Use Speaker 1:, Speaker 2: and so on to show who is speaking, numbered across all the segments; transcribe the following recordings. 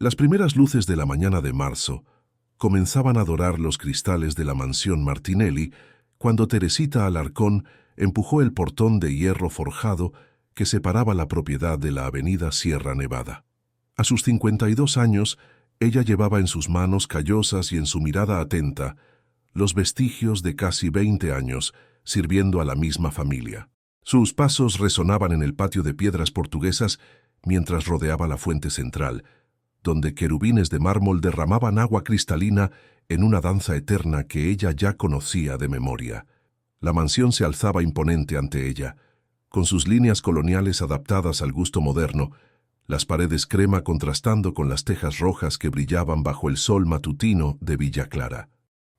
Speaker 1: Las primeras luces de la mañana de marzo comenzaban a dorar los cristales de la mansión Martinelli cuando Teresita Alarcón empujó el portón de hierro forjado que separaba la propiedad de la avenida Sierra Nevada. A sus 52 años, ella llevaba en sus manos callosas y en su mirada atenta los vestigios de casi 20 años sirviendo a la misma familia. Sus pasos resonaban en el patio de piedras portuguesas mientras rodeaba la fuente central, donde querubines de mármol derramaban agua cristalina en una danza eterna que ella ya conocía de memoria. La mansión se alzaba imponente ante ella, con sus líneas coloniales adaptadas al gusto moderno, las paredes crema contrastando con las tejas rojas que brillaban bajo el sol matutino de Villa Clara.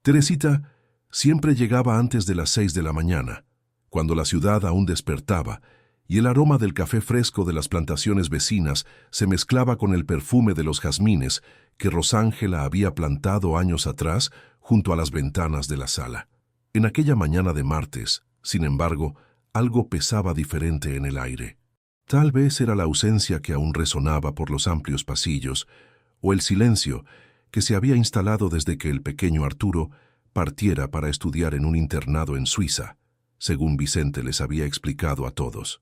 Speaker 1: Teresita siempre llegaba antes de las 6 de la mañana, cuando la ciudad aún despertaba, y el aroma del café fresco de las plantaciones vecinas se mezclaba con el perfume de los jazmines que Rosángela había plantado años atrás junto a las ventanas de la sala. En aquella mañana de martes, sin embargo, algo pesaba diferente en el aire. Tal vez era la ausencia que aún resonaba por los amplios pasillos, o el silencio que se había instalado desde que el pequeño Arturo partiera para estudiar en un internado en Suiza, según Vicente les había explicado a todos.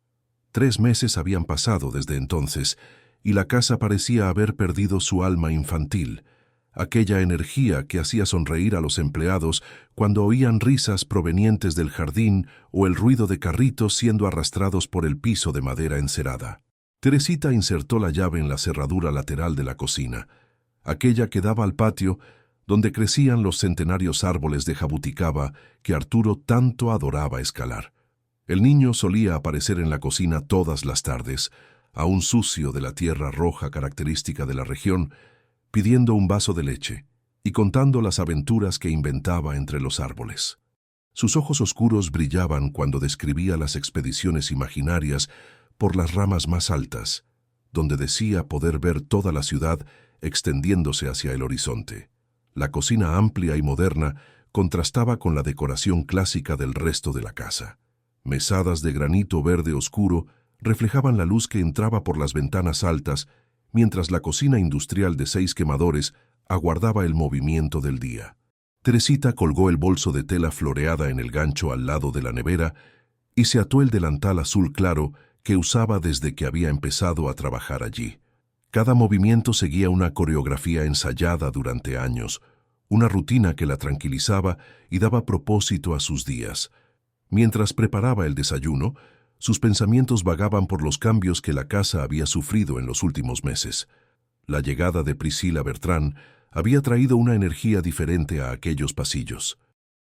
Speaker 1: 3 meses habían pasado desde entonces, y la casa parecía haber perdido su alma infantil, aquella energía que hacía sonreír a los empleados cuando oían risas provenientes del jardín o el ruido de carritos siendo arrastrados por el piso de madera encerada. Teresita insertó la llave en la cerradura lateral de la cocina, aquella que daba al patio donde crecían los centenarios árboles de jabuticaba que Arturo tanto adoraba escalar. El niño solía aparecer en la cocina todas las tardes, aún sucio de la tierra roja característica de la región, pidiendo un vaso de leche y contando las aventuras que inventaba entre los árboles. Sus ojos oscuros brillaban cuando describía las expediciones imaginarias por las ramas más altas, donde decía poder ver toda la ciudad extendiéndose hacia el horizonte. La cocina amplia y moderna contrastaba con la decoración clásica del resto de la casa. Mesadas de granito verde oscuro reflejaban la luz que entraba por las ventanas altas, mientras la cocina industrial de 6 quemadores aguardaba el movimiento del día. Teresita colgó el bolso de tela floreada en el gancho al lado de la nevera y se ató el delantal azul claro que usaba desde que había empezado a trabajar allí. Cada movimiento seguía una coreografía ensayada durante años, una rutina que la tranquilizaba y daba propósito a sus días. Mientras preparaba el desayuno, sus pensamientos vagaban por los cambios que la casa había sufrido en los últimos meses. La llegada de Priscila Bertrán había traído una energía diferente a aquellos pasillos.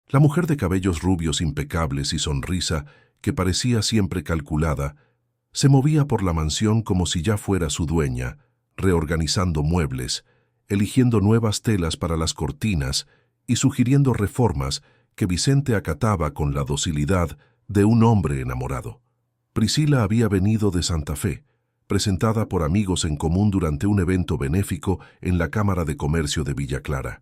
Speaker 1: La mujer de cabellos rubios impecables y sonrisa, que parecía siempre calculada, se movía por la mansión como si ya fuera su dueña, reorganizando muebles, eligiendo nuevas telas para las cortinas y sugiriendo reformas que Vicente acataba con la docilidad de un hombre enamorado. Priscila había venido de Santa Fe, presentada por amigos en común durante un evento benéfico en la Cámara de Comercio de Villa Clara.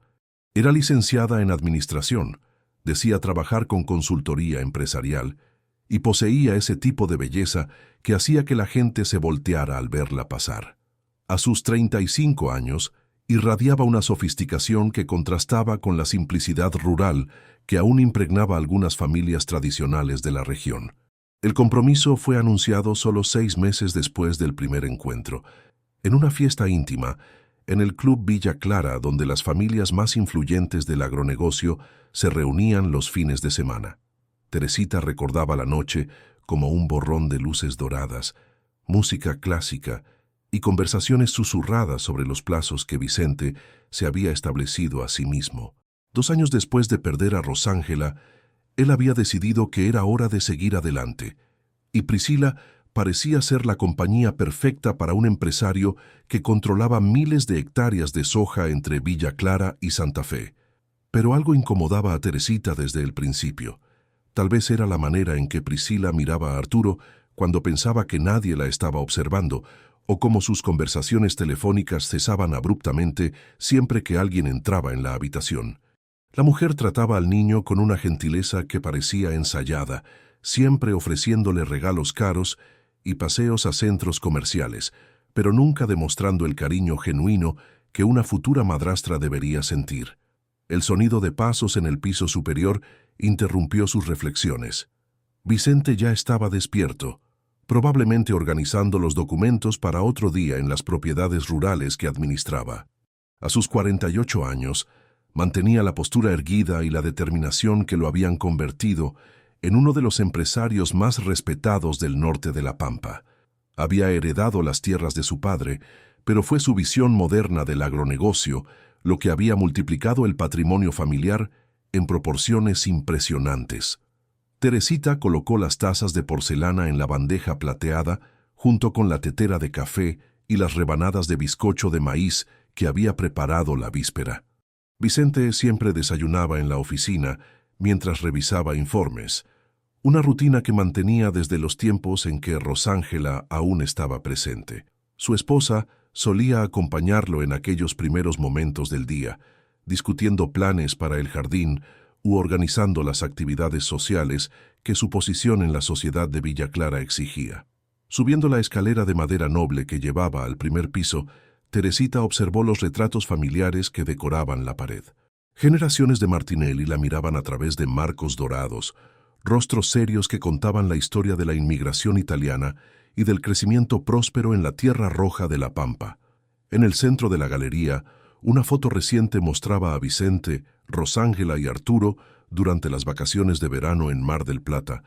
Speaker 1: Era licenciada en administración, decía trabajar con consultoría empresarial y poseía ese tipo de belleza que hacía que la gente se volteara al verla pasar. A sus 35 años, irradiaba una sofisticación que contrastaba con la simplicidad rural que aún impregnaba algunas familias tradicionales de la región. El compromiso fue anunciado solo 6 meses después del primer encuentro, en una fiesta íntima, en el Club Villa Clara, donde las familias más influyentes del agronegocio se reunían los fines de semana. Teresita recordaba la noche como un borrón de luces doradas, música clásica y conversaciones susurradas sobre los plazos que Vicente se había establecido a sí mismo. 2 años después de perder a Rosángela, él había decidido que era hora de seguir adelante, y Priscila parecía ser la compañía perfecta para un empresario que controlaba miles de hectáreas de soja entre Villa Clara y Santa Fe. Pero algo incomodaba a Teresita desde el principio. Tal vez era la manera en que Priscila miraba a Arturo cuando pensaba que nadie la estaba observando, o cómo sus conversaciones telefónicas cesaban abruptamente siempre que alguien entraba en la habitación. La mujer trataba al niño con una gentileza que parecía ensayada, siempre ofreciéndole regalos caros y paseos a centros comerciales, pero nunca demostrando el cariño genuino que una futura madrastra debería sentir. El sonido de pasos en el piso superior interrumpió sus reflexiones. Vicente ya estaba despierto, probablemente organizando los documentos para otro día en las propiedades rurales que administraba. A sus 48 años, mantenía la postura erguida y la determinación que lo habían convertido en uno de los empresarios más respetados del norte de la Pampa. Había heredado las tierras de su padre, pero fue su visión moderna del agronegocio lo que había multiplicado el patrimonio familiar en proporciones impresionantes. Teresita colocó las tazas de porcelana en la bandeja plateada junto con la tetera de café y las rebanadas de bizcocho de maíz que había preparado la víspera. Vicente siempre desayunaba en la oficina mientras revisaba informes, una rutina que mantenía desde los tiempos en que Rosángela aún estaba presente. Su esposa solía acompañarlo en aquellos primeros momentos del día, discutiendo planes para el jardín u organizando las actividades sociales que su posición en la sociedad de Villa Clara exigía. Subiendo la escalera de madera noble que llevaba al primer piso, Teresita observó los retratos familiares que decoraban la pared. Generaciones de Martinelli la miraban a través de marcos dorados, rostros serios que contaban la historia de la inmigración italiana y del crecimiento próspero en la tierra roja de la Pampa. En el centro de la galería, una foto reciente mostraba a Vicente, Rosángela y Arturo durante las vacaciones de verano en Mar del Plata,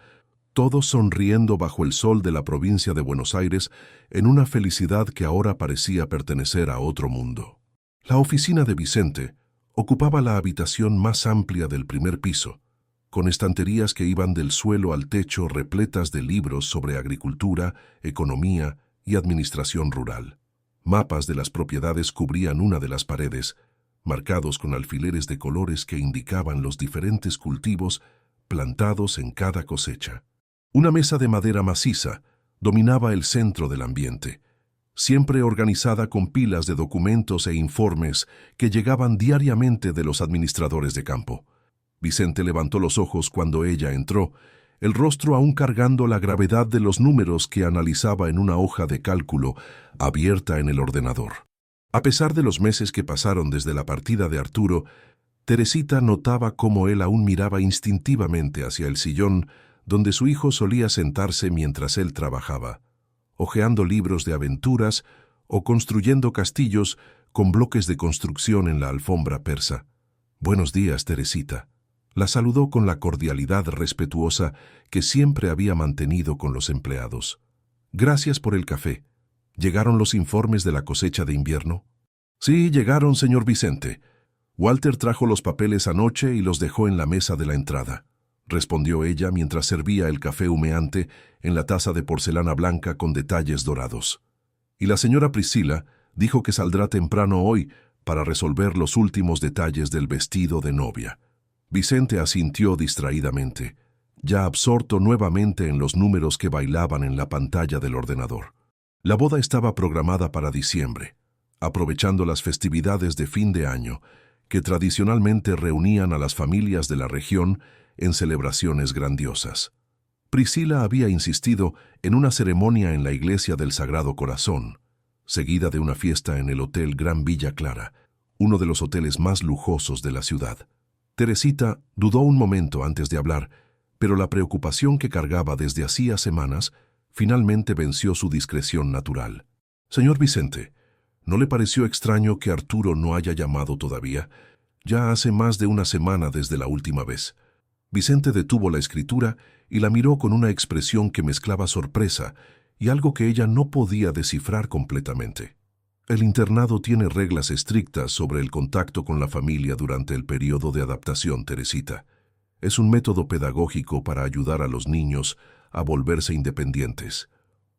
Speaker 1: todos sonriendo bajo el sol de la provincia de Buenos Aires en una felicidad que ahora parecía pertenecer a otro mundo. La oficina de Vicente ocupaba la habitación más amplia del primer piso, con estanterías que iban del suelo al techo repletas de libros sobre agricultura, economía y administración rural. Mapas de las propiedades cubrían una de las paredes, marcados con alfileres de colores que indicaban los diferentes cultivos plantados en cada cosecha. Una mesa de madera maciza dominaba el centro del ambiente, siempre organizada con pilas de documentos e informes que llegaban diariamente de los administradores de campo. Vicente levantó los ojos cuando ella entró, el rostro aún cargando la gravedad de los números que analizaba en una hoja de cálculo abierta en el ordenador. A pesar de los meses que pasaron desde la partida de Arturo, Teresita notaba cómo él aún miraba instintivamente hacia el sillón donde su hijo solía sentarse mientras él trabajaba, hojeando libros de aventuras o construyendo castillos con bloques de construcción en la alfombra persa. «Buenos días, Teresita», la saludó con la cordialidad respetuosa que siempre había mantenido con los empleados. «Gracias por el café. ¿Llegaron los informes de la cosecha de invierno?» «Sí, llegaron, señor Vicente. Walter trajo los papeles anoche y los dejó en la mesa de la entrada», respondió ella mientras servía el café humeante en la taza de porcelana blanca con detalles dorados. «Y la señora Priscila dijo que saldrá temprano hoy para resolver los últimos detalles del vestido de novia». Vicente asintió distraídamente, ya absorto nuevamente en los números que bailaban en la pantalla del ordenador. La boda estaba programada para diciembre, aprovechando las festividades de fin de año, que tradicionalmente reunían a las familias de la región en celebraciones grandiosas. Priscila había insistido en una ceremonia en la iglesia del Sagrado Corazón, seguida de una fiesta en el Hotel Gran Villa Clara, uno de los hoteles más lujosos de la ciudad. Teresita dudó un momento antes de hablar, pero la preocupación que cargaba desde hacía semanas finalmente venció su discreción natural. «Señor Vicente, ¿no le pareció extraño que Arturo no haya llamado todavía? Ya hace más de una semana desde la última vez». Vicente detuvo la escritura y la miró con una expresión que mezclaba sorpresa y algo que ella no podía descifrar completamente. «El internado tiene reglas estrictas sobre el contacto con la familia durante el periodo de adaptación, Teresita. Es un método pedagógico para ayudar a los niños a volverse independientes.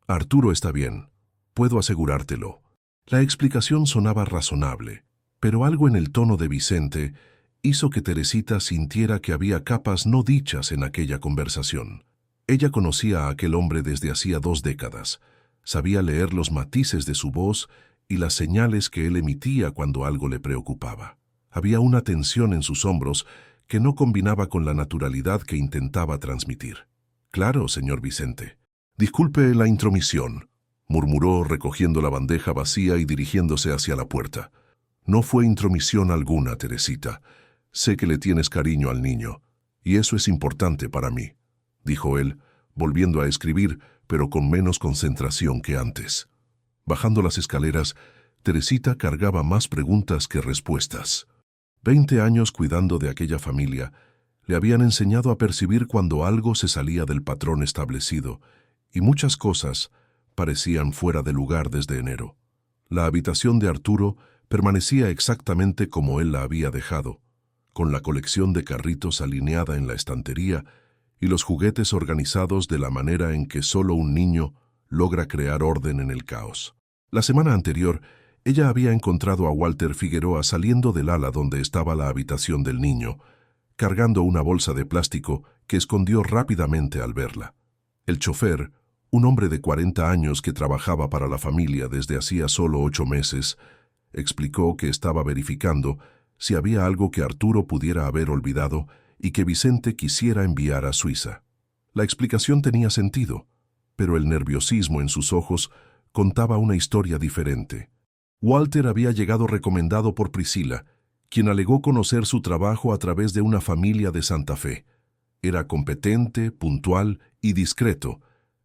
Speaker 1: Arturo está bien, puedo asegurártelo». La explicación sonaba razonable, pero algo en el tono de Vicente hizo que Teresita sintiera que había capas no dichas en aquella conversación. Ella conocía a aquel hombre desde hacía 2 décadas, sabía leer los matices de su voz y las señales que él emitía cuando algo le preocupaba. Había una tensión en sus hombros que no combinaba con la naturalidad que intentaba transmitir. «Claro, señor Vicente. Disculpe la intromisión», murmuró recogiendo la bandeja vacía y dirigiéndose hacia la puerta. No fue intromisión alguna, Teresita. Sé que le tienes cariño al niño, y eso es importante para mí, dijo él, volviendo a escribir, pero con menos concentración que antes. Bajando las escaleras, Teresita cargaba más preguntas que respuestas. 20 años cuidando de aquella familia le habían enseñado a percibir cuando algo se salía del patrón establecido, y muchas cosas parecían fuera de lugar desde enero. La habitación de Arturo permanecía exactamente como él la había dejado, con la colección de carritos alineada en la estantería y los juguetes organizados de la manera en que solo un niño logra crear orden en el caos. La semana anterior, ella había encontrado a Walter Figueroa saliendo del ala donde estaba la habitación del niño, cargando una bolsa de plástico que escondió rápidamente al verla. El chofer, un hombre de 40 años que trabajaba para la familia desde hacía solo 8 meses, explicó que estaba verificando si había algo que Arturo pudiera haber olvidado y que Vicente quisiera enviar a Suiza. La explicación tenía sentido, pero el nerviosismo en sus ojos contaba una historia diferente. Walter había llegado recomendado por Priscila, quien alegó conocer su trabajo a través de una familia de Santa Fe. Era competente, puntual y discreto,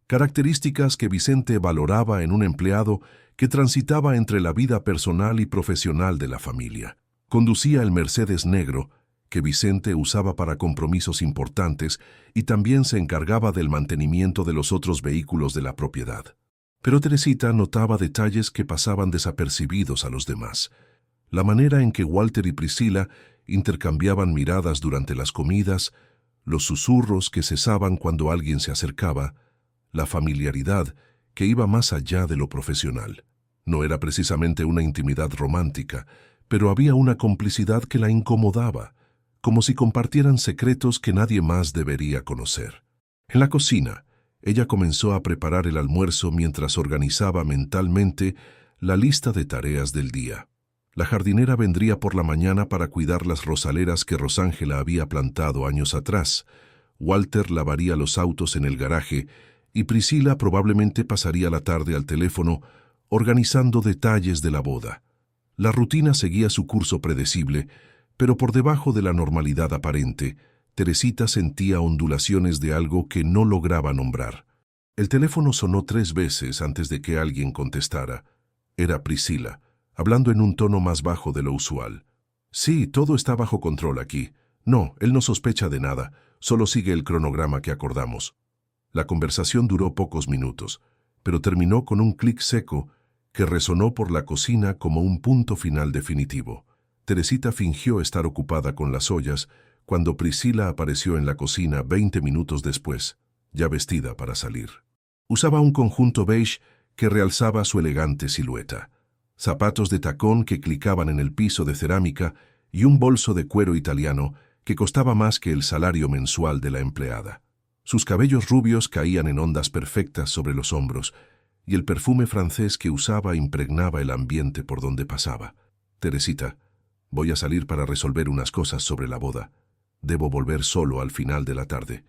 Speaker 1: características que Vicente valoraba en un empleado que transitaba entre la vida personal y profesional de la familia. Conducía el Mercedes negro, que Vicente usaba para compromisos importantes, y también se encargaba del mantenimiento de los otros vehículos de la propiedad. Pero Teresita notaba detalles que pasaban desapercibidos a los demás. La manera en que Walter y Priscila intercambiaban miradas durante las comidas, los susurros que cesaban cuando alguien se acercaba, la familiaridad que iba más allá de lo profesional. No era precisamente una intimidad romántica, pero había una complicidad que la incomodaba, como si compartieran secretos que nadie más debería conocer. En la cocina, ella comenzó a preparar el almuerzo mientras organizaba mentalmente la lista de tareas del día. La jardinera vendría por la mañana para cuidar las rosaleras que Rosángela había plantado años atrás. Walter lavaría los autos en el garaje y Priscila probablemente pasaría la tarde al teléfono organizando detalles de la boda. La rutina seguía su curso predecible, pero por debajo de la normalidad aparente, Teresita sentía ondulaciones de algo que no lograba nombrar. El teléfono sonó 3 veces antes de que alguien contestara. Era Priscila, hablando en un tono más bajo de lo usual. Sí, todo está bajo control aquí. No, él no sospecha de nada, solo sigue el cronograma que acordamos. La conversación duró pocos minutos, pero terminó con un clic seco que resonó por la cocina como un punto final definitivo. Teresita fingió estar ocupada con las ollas cuando Priscila apareció en la cocina 20 minutos después, ya vestida para salir. Usaba un conjunto beige que realzaba su elegante silueta, zapatos de tacón que clicaban en el piso de cerámica y un bolso de cuero italiano que costaba más que el salario mensual de la empleada. Sus cabellos rubios caían en ondas perfectas sobre los hombros, y el perfume francés que usaba impregnaba el ambiente por donde pasaba. Teresita, voy a salir para resolver unas cosas sobre la boda. Debo volver solo al final de la tarde.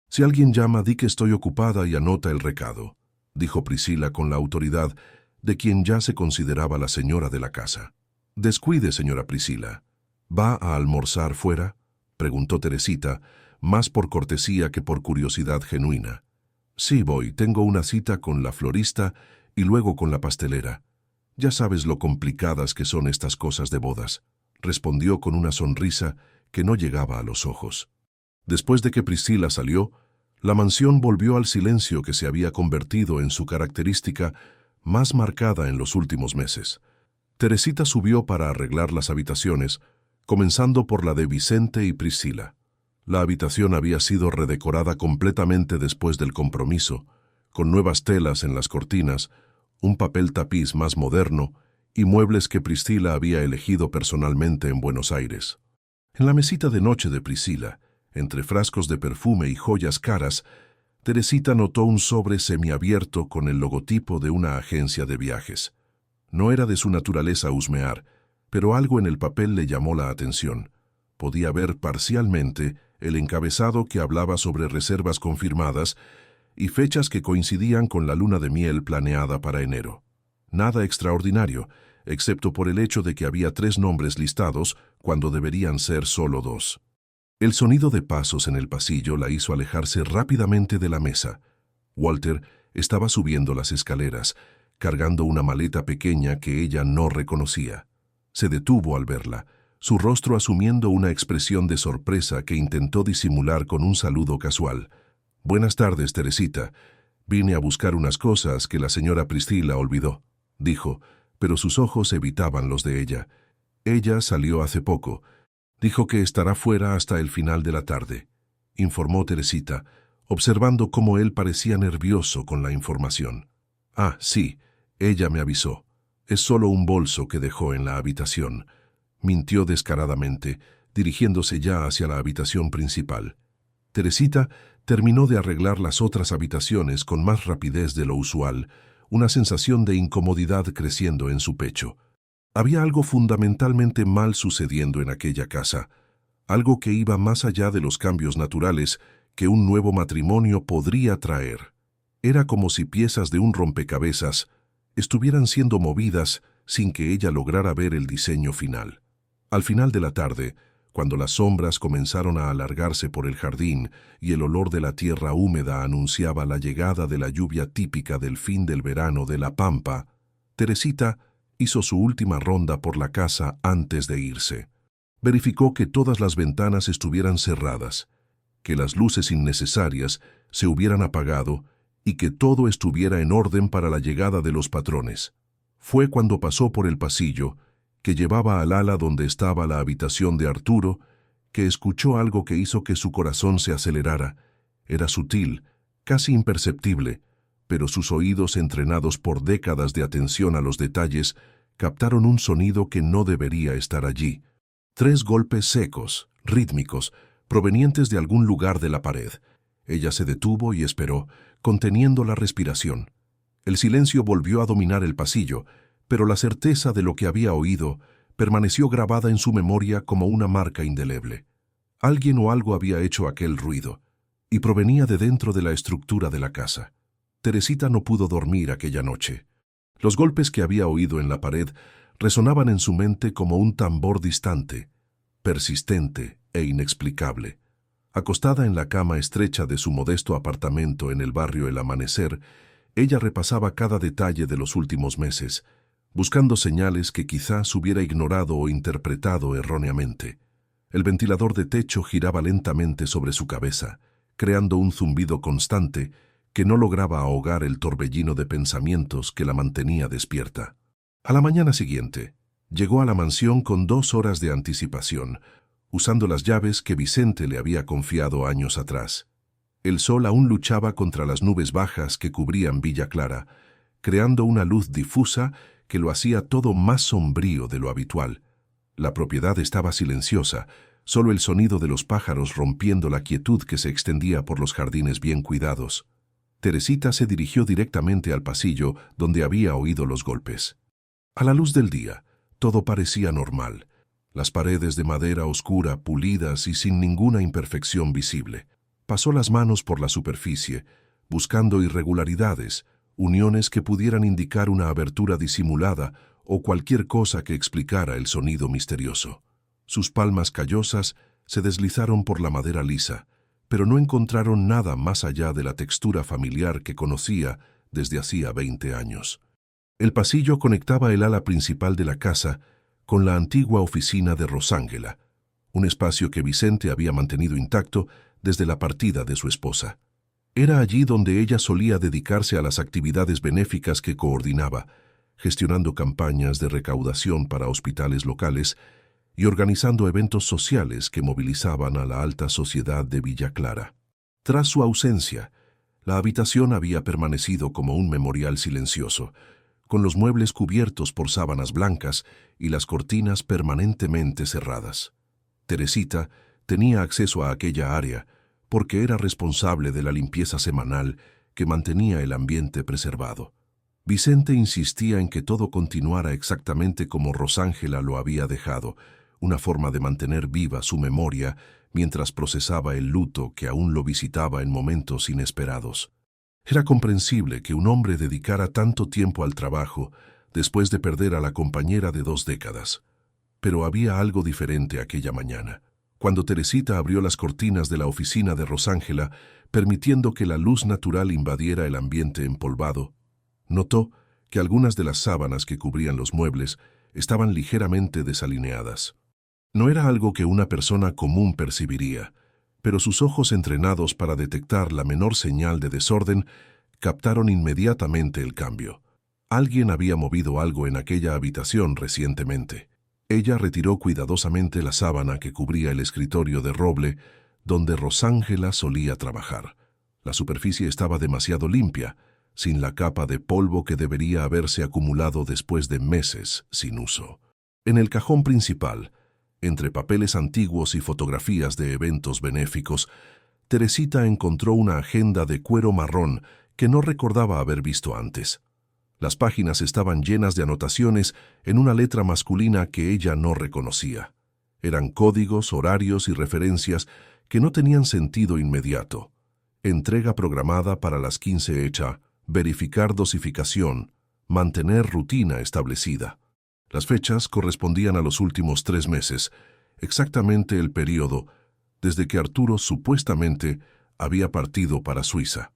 Speaker 1: Si alguien llama, di que estoy ocupada y anota el recado, dijo Priscila con la autoridad de quien ya se consideraba la señora de la casa. Descuide, señora Priscila. ¿Va a almorzar fuera?, preguntó Teresita, más por cortesía que por curiosidad genuina. Sí, voy, tengo una cita con la florista y luego con la pastelera. Ya sabes lo complicadas que son estas cosas de bodas, respondió con una sonrisa que no llegaba a los ojos. Después de que Priscila salió, la mansión volvió al silencio que se había convertido en su característica más marcada en los últimos meses. Teresita subió para arreglar las habitaciones, comenzando por la de Vicente y Priscila. La habitación había sido redecorada completamente después del compromiso, con nuevas telas en las cortinas, un papel tapiz más moderno y muebles que Priscila había elegido personalmente en Buenos Aires. En la mesita de noche de Priscila, entre frascos de perfume y joyas caras, Teresita notó un sobre semiabierto con el logotipo de una agencia de viajes. No era de su naturaleza husmear, pero algo en el papel le llamó la atención. Podía ver parcialmente el encabezado que hablaba sobre reservas confirmadas y fechas que coincidían con la luna de miel planeada para enero. Nada extraordinario, excepto por el hecho de que había 3 nombres listados cuando deberían ser solo 2. El sonido de pasos en el pasillo la hizo alejarse rápidamente de la mesa. Walter estaba subiendo las escaleras, cargando una maleta pequeña que ella no reconocía. Se detuvo al verla, su rostro asumiendo una expresión de sorpresa que intentó disimular con un saludo casual. «Buenas tardes, Teresita. Vine a buscar unas cosas que la señora Priscilla olvidó», dijo, pero sus ojos evitaban los de ella. «Ella salió hace poco. Dijo que estará fuera hasta el final de la tarde», informó Teresita, observando cómo él parecía nervioso con la información. «Ah, sí, ella me avisó. Es solo un bolso que dejó en la habitación», mintió descaradamente, dirigiéndose ya hacia la habitación principal. Teresita terminó de arreglar las otras habitaciones con más rapidez de lo usual, una sensación de incomodidad creciendo en su pecho. Había algo fundamentalmente mal sucediendo en aquella casa, algo que iba más allá de los cambios naturales que un nuevo matrimonio podría traer. Era como si piezas de un rompecabezas estuvieran siendo movidas sin que ella lograra ver el diseño final. Al final de la tarde, cuando las sombras comenzaron a alargarse por el jardín y el olor de la tierra húmeda anunciaba la llegada de la lluvia típica del fin del verano de la Pampa, Teresita hizo su última ronda por la casa antes de irse. Verificó que todas las ventanas estuvieran cerradas, que las luces innecesarias se hubieran apagado y que todo estuviera en orden para la llegada de los patrones. Fue cuando pasó por el pasillo, que llevaba al ala donde estaba la habitación de Arturo, que escuchó algo que hizo que su corazón se acelerara. Era sutil, casi imperceptible, pero sus oídos, entrenados por décadas de atención a los detalles, captaron un sonido que no debería estar allí. 3 golpes secos, rítmicos, provenientes de algún lugar de la pared. Ella se detuvo y esperó, conteniendo la respiración. El silencio volvió a dominar el pasillo, pero la certeza de lo que había oído permaneció grabada en su memoria como una marca indeleble. Alguien o algo había hecho aquel ruido, y provenía de dentro de la estructura de la casa. Teresita no pudo dormir aquella noche. Los golpes que había oído en la pared resonaban en su mente como un tambor distante, persistente e inexplicable. Acostada en la cama estrecha de su modesto apartamento en el barrio El Amanecer, ella repasaba cada detalle de los últimos meses, buscando señales que quizás hubiera ignorado o interpretado erróneamente. El ventilador de techo giraba lentamente sobre su cabeza, creando un zumbido constante que no lograba ahogar el torbellino de pensamientos que la mantenía despierta. A la mañana siguiente, llegó a la mansión con 2 horas de anticipación, usando las llaves que Vicente le había confiado años atrás. El sol aún luchaba contra las nubes bajas que cubrían Villa Clara, creando una luz difusa que lo hacía todo más sombrío de lo habitual. La propiedad estaba silenciosa, solo el sonido de los pájaros rompiendo la quietud que se extendía por los jardines bien cuidados. Teresita se dirigió directamente al pasillo donde había oído los golpes. A la luz del día, todo parecía normal. Las paredes de madera oscura, pulidas y sin ninguna imperfección visible. Pasó las manos por la superficie, buscando irregularidades, uniones que pudieran indicar una abertura disimulada o cualquier cosa que explicara el sonido misterioso. Sus palmas callosas se deslizaron por la madera lisa, pero no encontraron nada más allá de la textura familiar que conocía desde hacía 20 años. El pasillo conectaba el ala principal de la casa con la antigua oficina de Rosángela, un espacio que Vicente había mantenido intacto desde la partida de su esposa. Era allí donde ella solía dedicarse a las actividades benéficas que coordinaba, gestionando campañas de recaudación para hospitales locales y organizando eventos sociales que movilizaban a la alta sociedad de Villa Clara. Tras su ausencia, la habitación había permanecido como un memorial silencioso, con los muebles cubiertos por sábanas blancas y las cortinas permanentemente cerradas. Teresita tenía acceso a aquella área porque era responsable de la limpieza semanal que mantenía el ambiente preservado. Vicente insistía en que todo continuara exactamente como Rosángela lo había dejado, una forma de mantener viva su memoria mientras procesaba el luto que aún lo visitaba en momentos inesperados. Era comprensible que un hombre dedicara tanto tiempo al trabajo, después de perder a la compañera de 2 décadas. Pero había algo diferente aquella mañana. Cuando Teresita abrió las cortinas de la oficina de Rosángela, permitiendo que la luz natural invadiera el ambiente empolvado, notó que algunas de las sábanas que cubrían los muebles estaban ligeramente desalineadas. No era algo que una persona común percibiría, pero sus ojos entrenados para detectar la menor señal de desorden captaron inmediatamente el cambio. Alguien había movido algo en aquella habitación recientemente. Ella retiró cuidadosamente la sábana que cubría el escritorio de roble donde Rosángela solía trabajar. La superficie estaba demasiado limpia, sin la capa de polvo que debería haberse acumulado después de meses sin uso. En el cajón principal, entre papeles antiguos y fotografías de eventos benéficos, Teresita encontró una agenda de cuero marrón que no recordaba haber visto antes. Las páginas estaban llenas de anotaciones en una letra masculina que ella no reconocía. Eran códigos, horarios y referencias que no tenían sentido inmediato. Entrega programada para las 15 hecha, verificar dosificación, mantener rutina establecida. Las fechas correspondían a los últimos 3 meses, exactamente el período desde que Arturo supuestamente había partido para Suiza.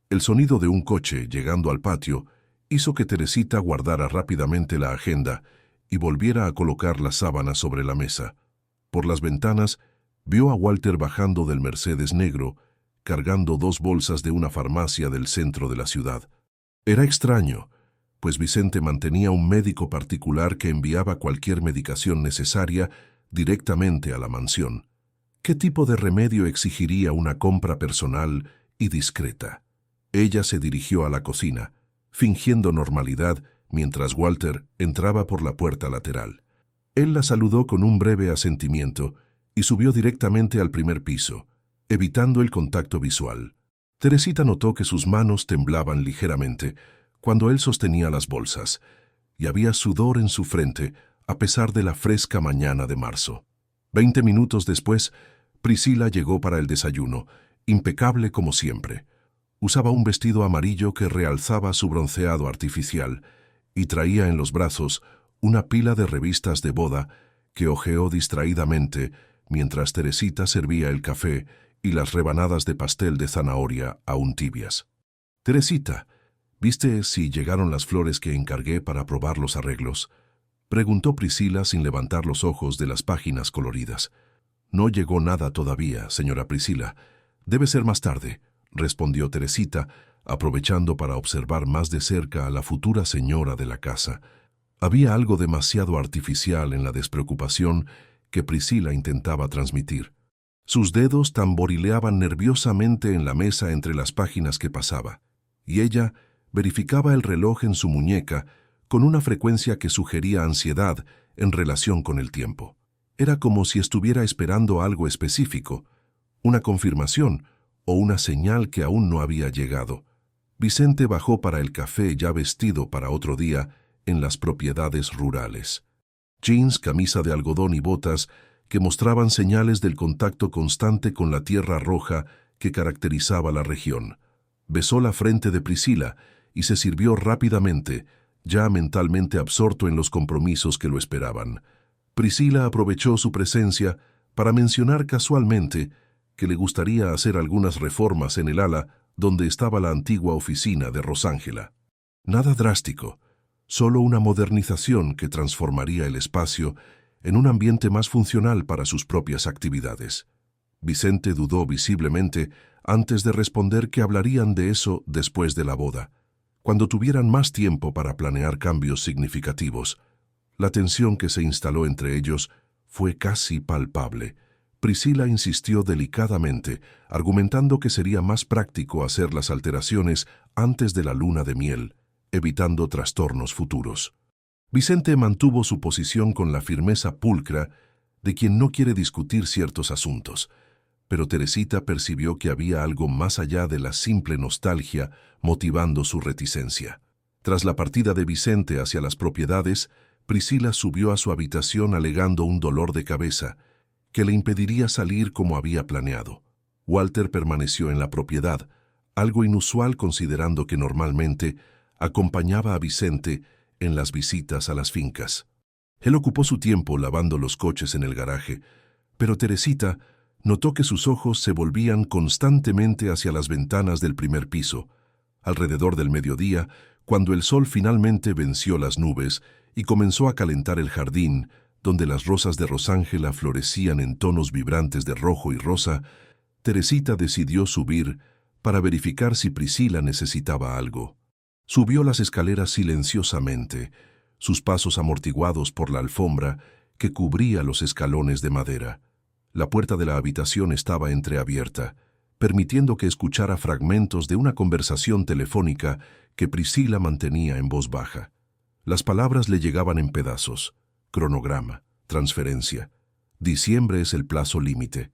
Speaker 1: El sonido de un coche llegando al patio hizo que Teresita guardara rápidamente la agenda y volviera a colocar la sábana sobre la mesa. Por las ventanas, vio a Walter bajando del Mercedes negro, cargando 2 bolsas de una farmacia del centro de la ciudad. Era extraño, pues Vicente mantenía un médico particular que enviaba cualquier medicación necesaria directamente a la mansión. ¿Qué tipo de remedio exigiría una compra personal y discreta? Ella se dirigió a la cocina, fingiendo normalidad mientras Walter entraba por la puerta lateral. Él la saludó con un breve asentimiento y subió directamente al primer piso, evitando el contacto visual. Teresita notó que sus manos temblaban ligeramente cuando él sostenía las bolsas, y había sudor en su frente a pesar de la fresca mañana de marzo. 20 minutos después, Priscila llegó para el desayuno, impecable como siempre. Usaba un vestido amarillo que realzaba su bronceado artificial y traía en los brazos una pila de revistas de boda que hojeó distraídamente mientras Teresita servía el café y las rebanadas de pastel de zanahoria aún tibias. «Teresita, ¿viste si llegaron las flores que encargué para probar los arreglos?», preguntó Priscila sin levantar los ojos de las páginas coloridas. «No llegó nada todavía, señora Priscila. Debe ser más tarde», respondió Teresita, aprovechando para observar más de cerca a la futura señora de la casa. Había algo demasiado artificial en la despreocupación que Priscila intentaba transmitir. Sus dedos tamborileaban nerviosamente en la mesa entre las páginas que pasaba, y ella verificaba el reloj en su muñeca con una frecuencia que sugería ansiedad en relación con el tiempo. Era como si estuviera esperando algo específico, una confirmación o una señal que aún no había llegado. Vicente bajó para el café ya vestido para otro día en las propiedades rurales. Jeans, camisa de algodón y botas que mostraban señales del contacto constante con la tierra roja que caracterizaba la región. Besó la frente de Priscila y se sirvió rápidamente, ya mentalmente absorto en los compromisos que lo esperaban. Priscila aprovechó su presencia para mencionar casualmente que le gustaría hacer algunas reformas en el ala donde estaba la antigua oficina de Rosángela. Nada drástico, solo una modernización que transformaría el espacio en un ambiente más funcional para sus propias actividades. Vicente dudó visiblemente antes de responder que hablarían de eso después de la boda, cuando tuvieran más tiempo para planear cambios significativos. La tensión que se instaló entre ellos fue casi palpable. Priscila insistió delicadamente, argumentando que sería más práctico hacer las alteraciones antes de la luna de miel, evitando trastornos futuros. Vicente mantuvo su posición con la firmeza pulcra de quien no quiere discutir ciertos asuntos, pero Teresita percibió que había algo más allá de la simple nostalgia motivando su reticencia. Tras la partida de Vicente hacia las propiedades, Priscila subió a su habitación alegando un dolor de cabeza que le impediría salir como había planeado. Walter permaneció en la propiedad, algo inusual considerando que normalmente acompañaba a Vicente en las visitas a las fincas. Él ocupó su tiempo lavando los coches en el garaje, pero Teresita notó que sus ojos se volvían constantemente hacia las ventanas del primer piso. Alrededor del mediodía, cuando el sol finalmente venció las nubes y comenzó a calentar el jardín, donde las rosas de Rosángela florecían en tonos vibrantes de rojo y rosa, Teresita decidió subir para verificar si Priscila necesitaba algo. Subió las escaleras silenciosamente, sus pasos amortiguados por la alfombra que cubría los escalones de madera. La puerta de la habitación estaba entreabierta, permitiendo que escuchara fragmentos de una conversación telefónica que Priscila mantenía en voz baja. Las palabras le llegaban en pedazos. Cronograma, transferencia. Diciembre es el plazo límite.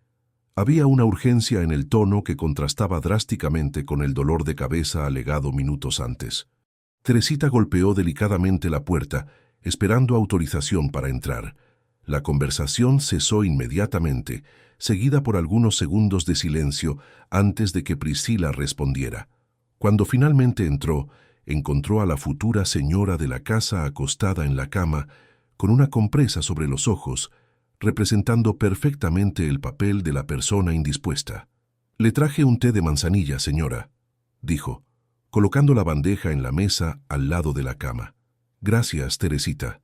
Speaker 1: Había una urgencia en el tono que contrastaba drásticamente con el dolor de cabeza alegado minutos antes. Teresita golpeó delicadamente la puerta, esperando autorización para entrar. La conversación cesó inmediatamente, seguida por algunos segundos de silencio antes de que Priscila respondiera. Cuando finalmente entró, encontró a la futura señora de la casa acostada en la cama, con una compresa sobre los ojos, representando perfectamente el papel de la persona indispuesta. «Le traje un té de manzanilla, señora», dijo, colocando la bandeja en la mesa al lado de la cama. «Gracias, Teresita».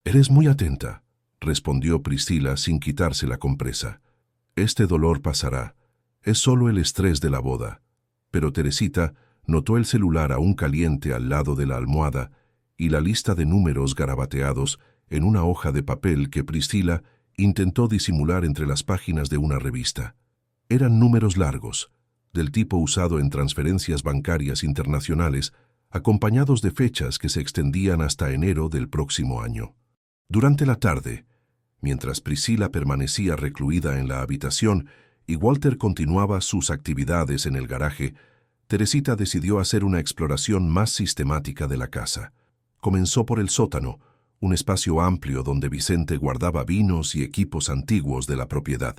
Speaker 1: «Eres muy atenta», respondió Priscila sin quitarse la compresa. «Este dolor pasará. Es solo el estrés de la boda». Pero Teresita notó el celular aún caliente al lado de la almohada y la lista de números garabateados en una hoja de papel que Priscila intentó disimular entre las páginas de una revista. Eran números largos, del tipo usado en transferencias bancarias internacionales, acompañados de fechas que se extendían hasta enero del próximo año. Durante la tarde, mientras Priscila permanecía recluida en la habitación y Walter continuaba sus actividades en el garaje, Teresita decidió hacer una exploración más sistemática de la casa. Comenzó por el sótano, un espacio amplio donde Vicente guardaba vinos y equipos antiguos de la propiedad.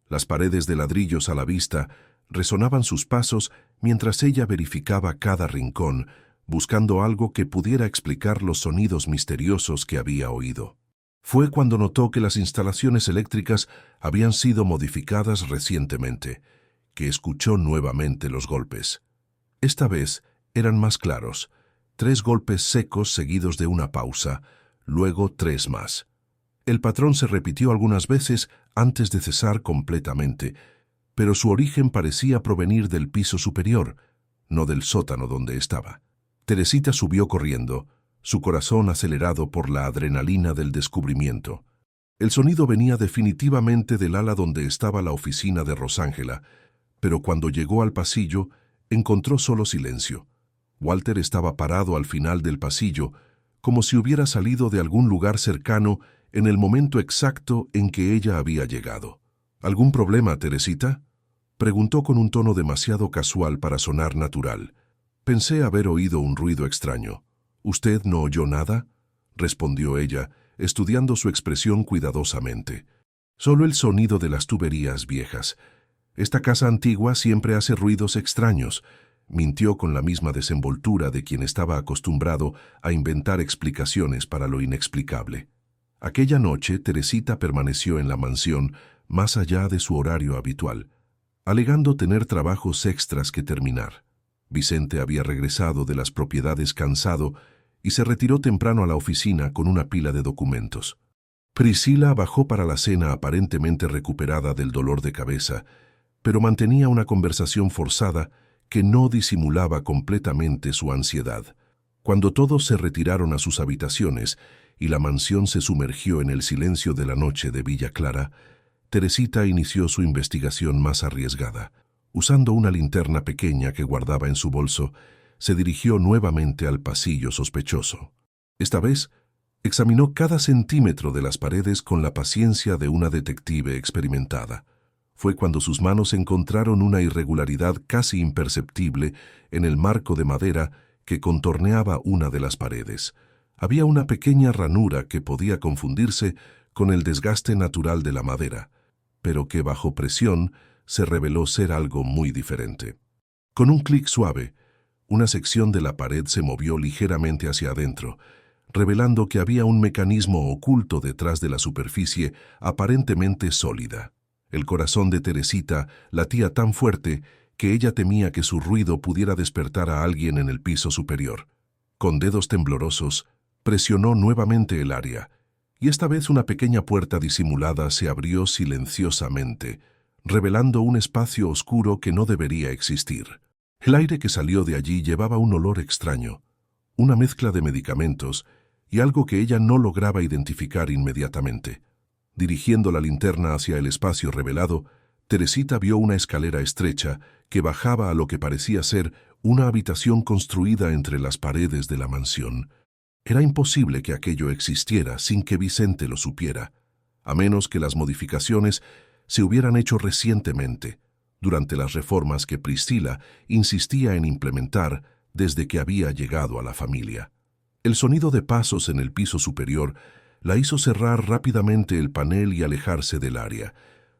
Speaker 1: Las paredes de ladrillos a la vista resonaban sus pasos mientras ella verificaba cada rincón, buscando algo que pudiera explicar los sonidos misteriosos que había oído. Fue cuando notó que las instalaciones eléctricas habían sido modificadas recientemente, que escuchó nuevamente los golpes. Esta vez eran más claros, 3 golpes secos seguidos de una pausa, luego 3 más. El patrón se repitió algunas veces antes de cesar completamente, pero su origen parecía provenir del piso superior, no del sótano donde estaba. Teresita subió corriendo, su corazón acelerado por la adrenalina del descubrimiento. El sonido venía definitivamente del ala donde estaba la oficina de Rosángela, pero cuando llegó al pasillo, encontró solo silencio. Walter estaba parado al final del pasillo, como si hubiera salido de algún lugar cercano en el momento exacto en que ella había llegado. «¿Algún problema, Teresita?», preguntó con un tono demasiado casual para sonar natural. «Pensé haber oído un ruido extraño». «¿Usted no oyó nada?», respondió ella, estudiando su expresión cuidadosamente. «Solo el sonido de las tuberías viejas. Esta casa antigua siempre hace ruidos extraños», mintió con la misma desenvoltura de quien estaba acostumbrado a inventar explicaciones para lo inexplicable. Aquella noche, Teresita permaneció en la mansión más allá de su horario habitual, alegando tener trabajos extras que terminar. Vicente había regresado de las propiedades cansado y se retiró temprano a la oficina con una pila de documentos. Priscila bajó para la cena aparentemente recuperada del dolor de cabeza, pero mantenía una conversación forzada que no disimulaba completamente su ansiedad. Cuando todos se retiraron a sus habitaciones y la mansión se sumergió en el silencio de la noche de Villa Clara, Teresita inició su investigación más arriesgada. Usando una linterna pequeña que guardaba en su bolso, se dirigió nuevamente al pasillo sospechoso. Esta vez, examinó cada centímetro de las paredes con la paciencia de una detective experimentada. Fue cuando sus manos encontraron una irregularidad casi imperceptible en el marco de madera que contorneaba una de las paredes. Había una pequeña ranura que podía confundirse con el desgaste natural de la madera, pero que bajo presión se reveló ser algo muy diferente. Con un clic suave, una sección de la pared se movió ligeramente hacia adentro, revelando que había un mecanismo oculto detrás de la superficie aparentemente sólida. El corazón de Teresita latía tan fuerte que ella temía que su ruido pudiera despertar a alguien en el piso superior. Con dedos temblorosos, presionó nuevamente el área, y esta vez una pequeña puerta disimulada se abrió silenciosamente, revelando un espacio oscuro que no debería existir. El aire que salió de allí llevaba un olor extraño, una mezcla de medicamentos y algo que ella no lograba identificar inmediatamente. Dirigiendo la linterna hacia el espacio revelado, Teresita vio una escalera estrecha que bajaba a lo que parecía ser una habitación construida entre las paredes de la mansión. Era imposible que aquello existiera sin que Vicente lo supiera, a menos que las modificaciones se hubieran hecho recientemente, durante las reformas que Priscila insistía en implementar desde que había llegado a la familia. El sonido de pasos en el piso superior la hizo cerrar rápidamente el panel y alejarse del área.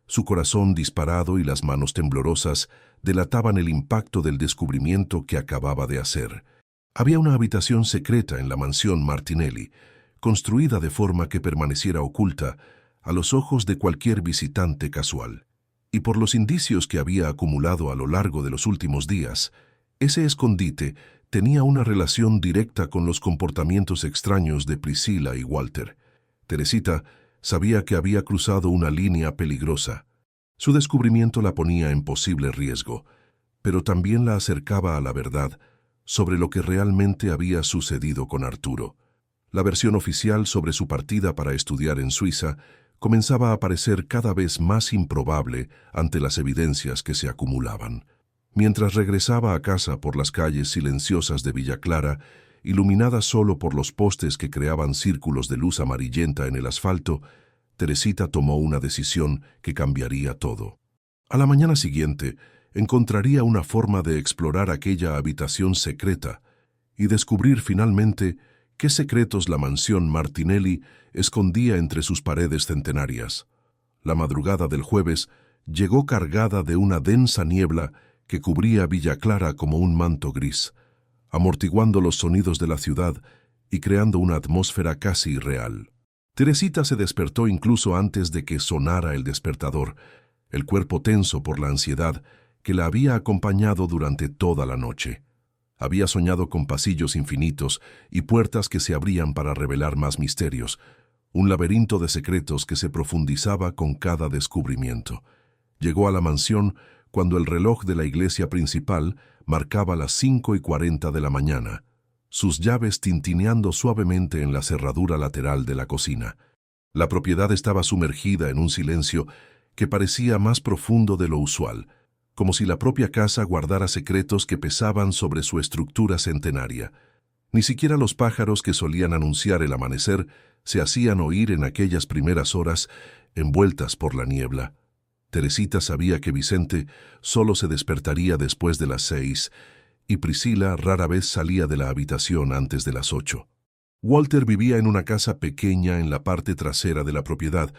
Speaker 1: Su corazón disparado y las manos temblorosas delataban el impacto del descubrimiento que acababa de hacer. Había una habitación secreta en la mansión Martinelli, construida de forma que permaneciera oculta a los ojos de cualquier visitante casual. Y por los indicios que había acumulado a lo largo de los últimos días, ese escondite tenía una relación directa con los comportamientos extraños de Priscila y Walter. Teresita sabía que había cruzado una línea peligrosa. Su descubrimiento la ponía en posible riesgo, pero también la acercaba a la verdad sobre lo que realmente había sucedido con Arturo. La versión oficial sobre su partida para estudiar en Suiza comenzaba a parecer cada vez más improbable ante las evidencias que se acumulaban. Mientras regresaba a casa por las calles silenciosas de Villa Clara, iluminadas solo por los postes que creaban círculos de luz amarillenta en el asfalto, Teresita tomó una decisión que cambiaría todo. A la mañana siguiente, encontraría una forma de explorar aquella habitación secreta y descubrir finalmente qué secretos la mansión Martinelli escondía entre sus paredes centenarias. La madrugada del jueves llegó cargada de una densa niebla que cubría Villa Clara como un manto gris, amortiguando los sonidos de la ciudad y creando una atmósfera casi irreal. Teresita se despertó incluso antes de que sonara el despertador, el cuerpo tenso por la ansiedad que la había acompañado durante toda la noche. Había soñado con pasillos infinitos y puertas que se abrían para revelar más misterios, un laberinto de secretos que se profundizaba con cada descubrimiento. Llegó a la mansión cuando el reloj de la iglesia principal marcaba las 5:40 de la mañana, sus llaves tintineando suavemente en la cerradura lateral de la cocina. La propiedad estaba sumergida en un silencio que parecía más profundo de lo usual, como si la propia casa guardara secretos que pesaban sobre su estructura centenaria. Ni siquiera los pájaros que solían anunciar el amanecer se hacían oír en aquellas primeras horas envueltas por la niebla. Teresita sabía que Vicente solo se despertaría después de las 6 y Priscila rara vez salía de la habitación antes de las 8. Walter vivía en una casa pequeña en la parte trasera de la propiedad,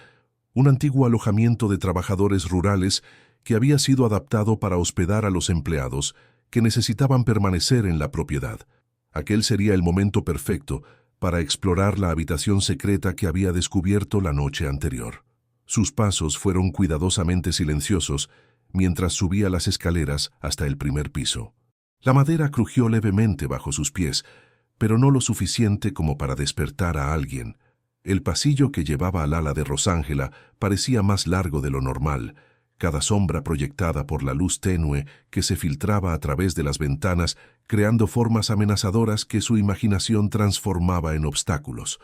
Speaker 1: un antiguo alojamiento de trabajadores rurales que había sido adaptado para hospedar a los empleados que necesitaban permanecer en la propiedad. Aquel sería el momento perfecto para explorar la habitación secreta que había descubierto la noche anterior. Sus pasos fueron cuidadosamente silenciosos mientras subía las escaleras hasta el primer piso. La madera crujió levemente bajo sus pies, pero no lo suficiente como para despertar a alguien. El pasillo que llevaba al ala de Rosángela parecía más largo de lo normal, cada sombra proyectada por la luz tenue que se filtraba a través de las ventanas, creando formas amenazadoras que su imaginación transformaba en obstáculos.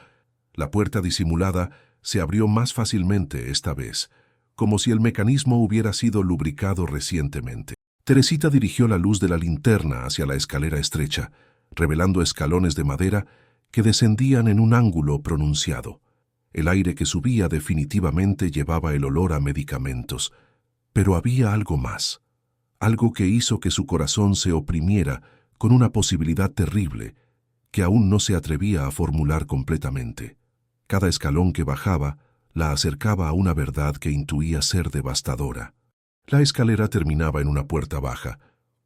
Speaker 1: La puerta disimulada se abrió más fácilmente esta vez, como si el mecanismo hubiera sido lubricado recientemente. Teresita dirigió la luz de la linterna hacia la escalera estrecha, revelando escalones de madera que descendían en un ángulo pronunciado. El aire que subía definitivamente llevaba el olor a medicamentos. Pero había algo más, algo que hizo que su corazón se oprimiera con una posibilidad terrible que aún no se atrevía a formular completamente. Cada escalón que bajaba la acercaba a una verdad que intuía ser devastadora. La escalera terminaba en una puerta baja,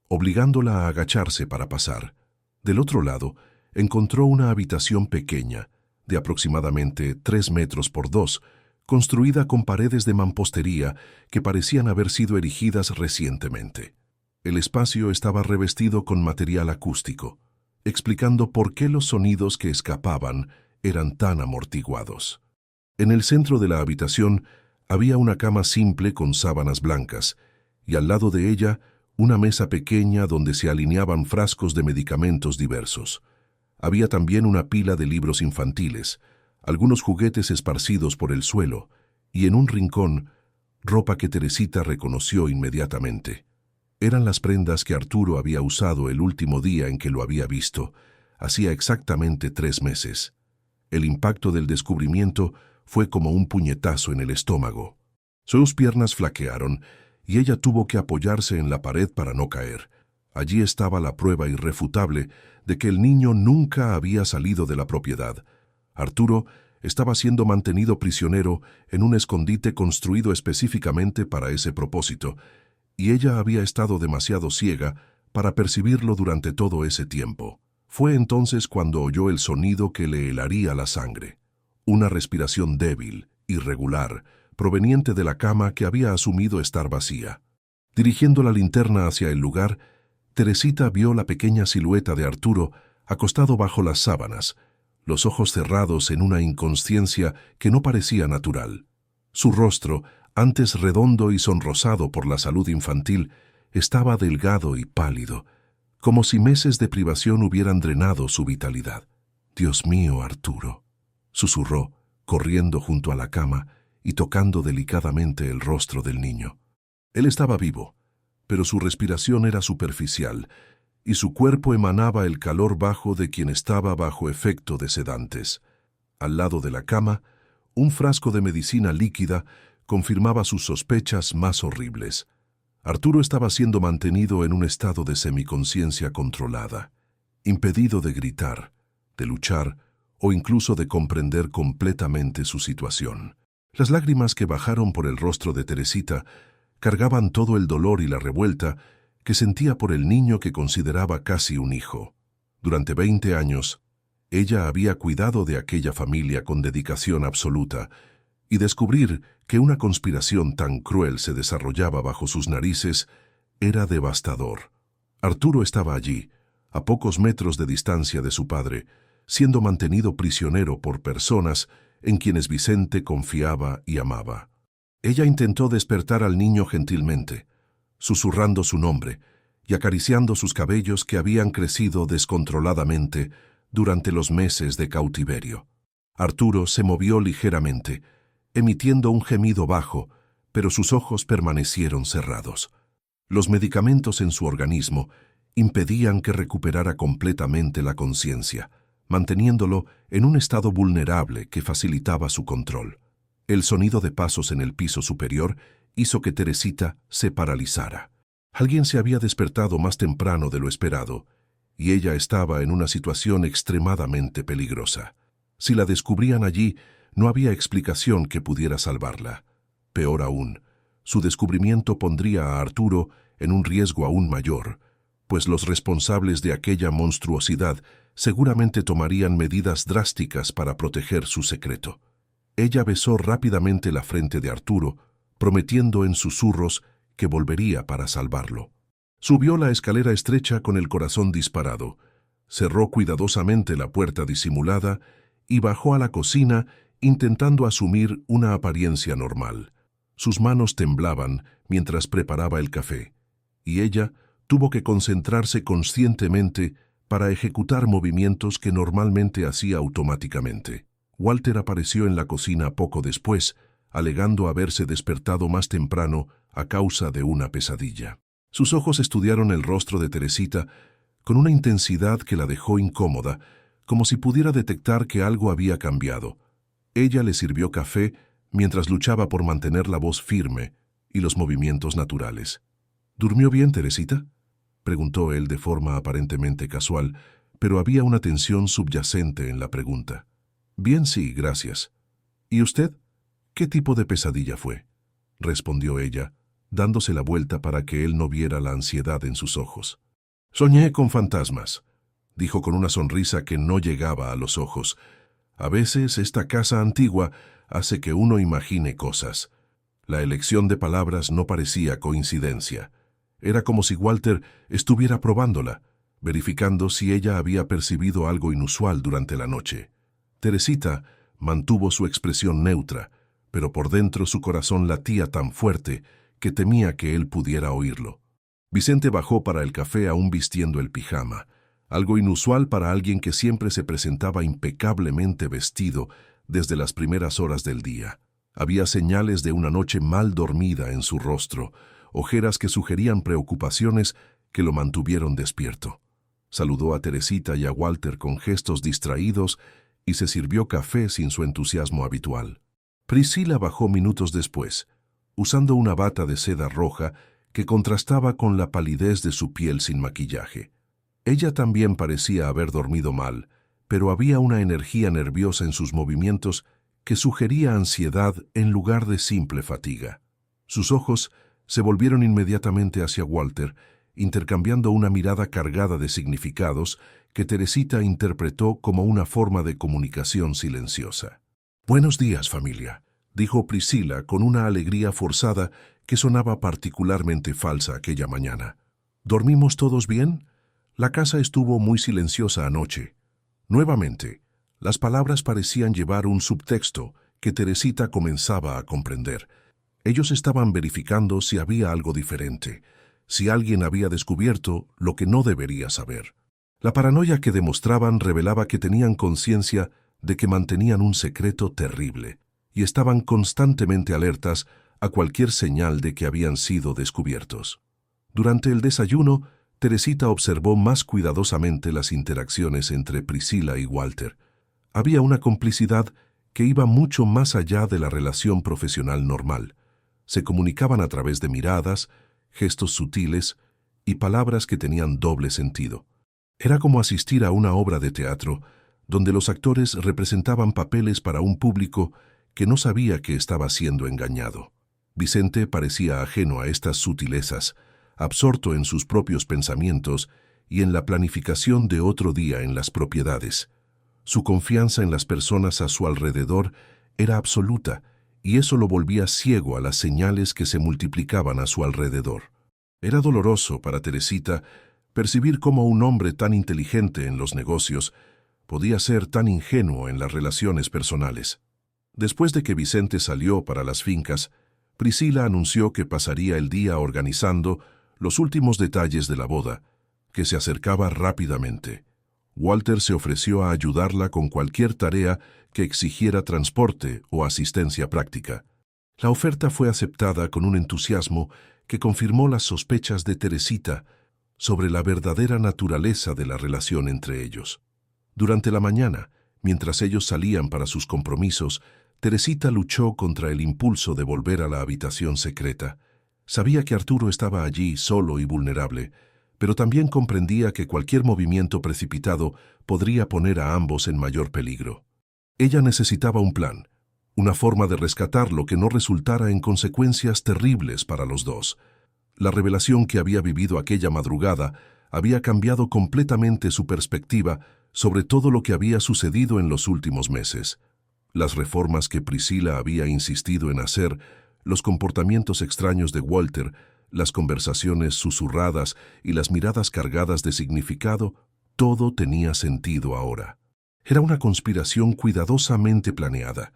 Speaker 1: obligándola a agacharse para pasar. Del otro lado, encontró una habitación pequeña, de aproximadamente 3 metros por 2, construida con paredes de mampostería que parecían haber sido erigidas recientemente. El espacio estaba revestido con material acústico, explicando por qué los sonidos que escapaban eran tan amortiguados. En el centro de la habitación había una cama simple con sábanas blancas, y al lado de ella una mesa pequeña donde se alineaban frascos de medicamentos diversos. Había también una pila de libros infantiles, algunos juguetes esparcidos por el suelo, y en un rincón, ropa que Teresita reconoció inmediatamente. Eran las prendas que Arturo había usado el último día en que lo había visto, hacía exactamente 3 meses. El impacto del descubrimiento fue como un puñetazo en el estómago. Sus piernas flaquearon y ella tuvo que apoyarse en la pared para no caer. Allí estaba la prueba irrefutable de que el niño nunca había salido de la propiedad. Arturo estaba siendo mantenido prisionero en un escondite construido específicamente para ese propósito, y ella había estado demasiado ciega para percibirlo durante todo ese tiempo. Fue entonces cuando oyó el sonido que le helaría la sangre. Una respiración débil, irregular, proveniente de la cama que había asumido estar vacía. Dirigiendo la linterna hacia el lugar, Teresita vio la pequeña silueta de Arturo acostado bajo las sábanas, los ojos cerrados en una inconsciencia que no parecía natural. Su rostro, antes redondo y sonrosado por la salud infantil, estaba delgado y pálido, como si meses de privación hubieran drenado su vitalidad. «Dios mío, Arturo», susurró, corriendo junto a la cama y tocando delicadamente el rostro del niño. Él estaba vivo, pero su respiración era superficial y su cuerpo emanaba el calor bajo de quien estaba bajo efecto de sedantes. Al lado de la cama, un frasco de medicina líquida confirmaba sus sospechas más horribles. Arturo estaba siendo mantenido en un estado de semiconciencia controlada, impedido de gritar, de luchar o incluso de comprender completamente su situación. Las lágrimas que bajaron por el rostro de Teresita cargaban todo el dolor y la revuelta que sentía por el niño que consideraba casi un hijo. Durante 20 años, ella había cuidado de aquella familia con dedicación absoluta, y descubrir que una conspiración tan cruel se desarrollaba bajo sus narices era devastador. Arturo estaba allí, a pocos metros de distancia de su padre, siendo mantenido prisionero por personas en quienes Vicente confiaba y amaba. Ella intentó despertar al niño gentilmente, susurrando su nombre y acariciando sus cabellos que habían crecido descontroladamente durante los meses de cautiverio. Arturo se movió ligeramente, emitiendo un gemido bajo, pero sus ojos permanecieron cerrados. Los medicamentos en su organismo impedían que recuperara completamente la conciencia, manteniéndolo en un estado vulnerable que facilitaba su control. El sonido de pasos en el piso superior hizo que Teresita se paralizara. Alguien se había despertado más temprano de lo esperado, y ella estaba en una situación extremadamente peligrosa. Si la descubrían allí, no había explicación que pudiera salvarla. Peor aún, su descubrimiento pondría a Arturo en un riesgo aún mayor, pues los responsables de aquella monstruosidad seguramente tomarían medidas drásticas para proteger su secreto. Ella besó rápidamente la frente de Arturo, prometiendo en susurros que volvería para salvarlo. Subió la escalera estrecha con el corazón disparado, cerró cuidadosamente la puerta disimulada y bajó a la cocina intentando asumir una apariencia normal. Sus manos temblaban mientras preparaba el café, y ella tuvo que concentrarse conscientemente para ejecutar movimientos que normalmente hacía automáticamente. Walter apareció en la cocina poco después, alegando haberse despertado más temprano a causa de una pesadilla. Sus ojos estudiaron el rostro de Teresita con una intensidad que la dejó incómoda, como si pudiera detectar que algo había cambiado. Ella le sirvió café mientras luchaba por mantener la voz firme y los movimientos naturales. ¿Durmió bien, Teresita?, preguntó él de forma aparentemente casual, pero había una tensión subyacente en la pregunta. «Bien, sí, gracias. ¿Y usted? ¿Qué tipo de pesadilla fue?», respondió ella, dándose la vuelta para que él no viera la ansiedad en sus ojos. «Soñé con fantasmas», dijo con una sonrisa que no llegaba a los ojos. A veces esta casa antigua hace que uno imagine cosas. La elección de palabras no parecía coincidencia. Era como si Walter estuviera probándola, verificando si ella había percibido algo inusual durante la noche. Teresita mantuvo su expresión neutra, pero por dentro su corazón latía tan fuerte que temía que él pudiera oírlo. Vicente bajó para el café aún vistiendo el pijama, algo inusual para alguien que siempre se presentaba impecablemente vestido desde las primeras horas del día. Había señales de una noche mal dormida en su rostro, ojeras que sugerían preocupaciones que lo mantuvieron despierto. Saludó a Teresita y a Walter con gestos distraídos y se sirvió café sin su entusiasmo habitual. Priscila bajó minutos después, usando una bata de seda roja que contrastaba con la palidez de su piel sin maquillaje. Ella también parecía haber dormido mal, pero había una energía nerviosa en sus movimientos que sugería ansiedad en lugar de simple fatiga. Sus ojos se volvieron inmediatamente hacia Walter, intercambiando una mirada cargada de significados que Teresita interpretó como una forma de comunicación silenciosa. «Buenos días, familia», dijo Priscila con una alegría forzada que sonaba particularmente falsa aquella mañana. «¿Dormimos todos bien? La casa estuvo muy silenciosa anoche». Nuevamente, las palabras parecían llevar un subtexto que Teresita comenzaba a comprender. Ellos estaban verificando si había algo diferente, si alguien había descubierto lo que no debería saber. La paranoia que demostraban revelaba que tenían conciencia de que mantenían un secreto terrible y estaban constantemente alertas a cualquier señal de que habían sido descubiertos. Durante el desayuno, Teresita observó más cuidadosamente las interacciones entre Priscila y Walter. Había una complicidad que iba mucho más allá de la relación profesional normal. Se comunicaban a través de miradas, gestos sutiles y palabras que tenían doble sentido. Era como asistir a una obra de teatro donde los actores representaban papeles para un público que no sabía que estaba siendo engañado. Vicente parecía ajeno a estas sutilezas, absorto en sus propios pensamientos y en la planificación de otro día en las propiedades. Su confianza en las personas a su alrededor era absoluta, y eso lo volvía ciego a las señales que se multiplicaban a su alrededor. Era doloroso para Teresita percibir cómo un hombre tan inteligente en los negocios podía ser tan ingenuo en las relaciones personales. Después de que Vicente salió para las fincas, Priscila anunció que pasaría el día organizando los últimos detalles de la boda, que se acercaba rápidamente. Walter se ofreció a ayudarla con cualquier tarea que exigiera transporte o asistencia práctica. La oferta fue aceptada con un entusiasmo que confirmó las sospechas de Teresita sobre la verdadera naturaleza de la relación entre ellos. Durante la mañana, mientras ellos salían para sus compromisos, Teresita luchó contra el impulso de volver a la habitación secreta. Sabía que Arturo estaba allí solo y vulnerable, pero también comprendía que cualquier movimiento precipitado podría poner a ambos en mayor peligro. Ella necesitaba un plan, una forma de rescatarlo que no resultara en consecuencias terribles para los dos. La revelación que había vivido aquella madrugada había cambiado completamente su perspectiva sobre todo lo que había sucedido en los últimos meses. Las reformas que Priscila había insistido en hacer, los comportamientos extraños de Walter, las conversaciones susurradas y las miradas cargadas de significado, todo tenía sentido ahora. Era una conspiración cuidadosamente planeada,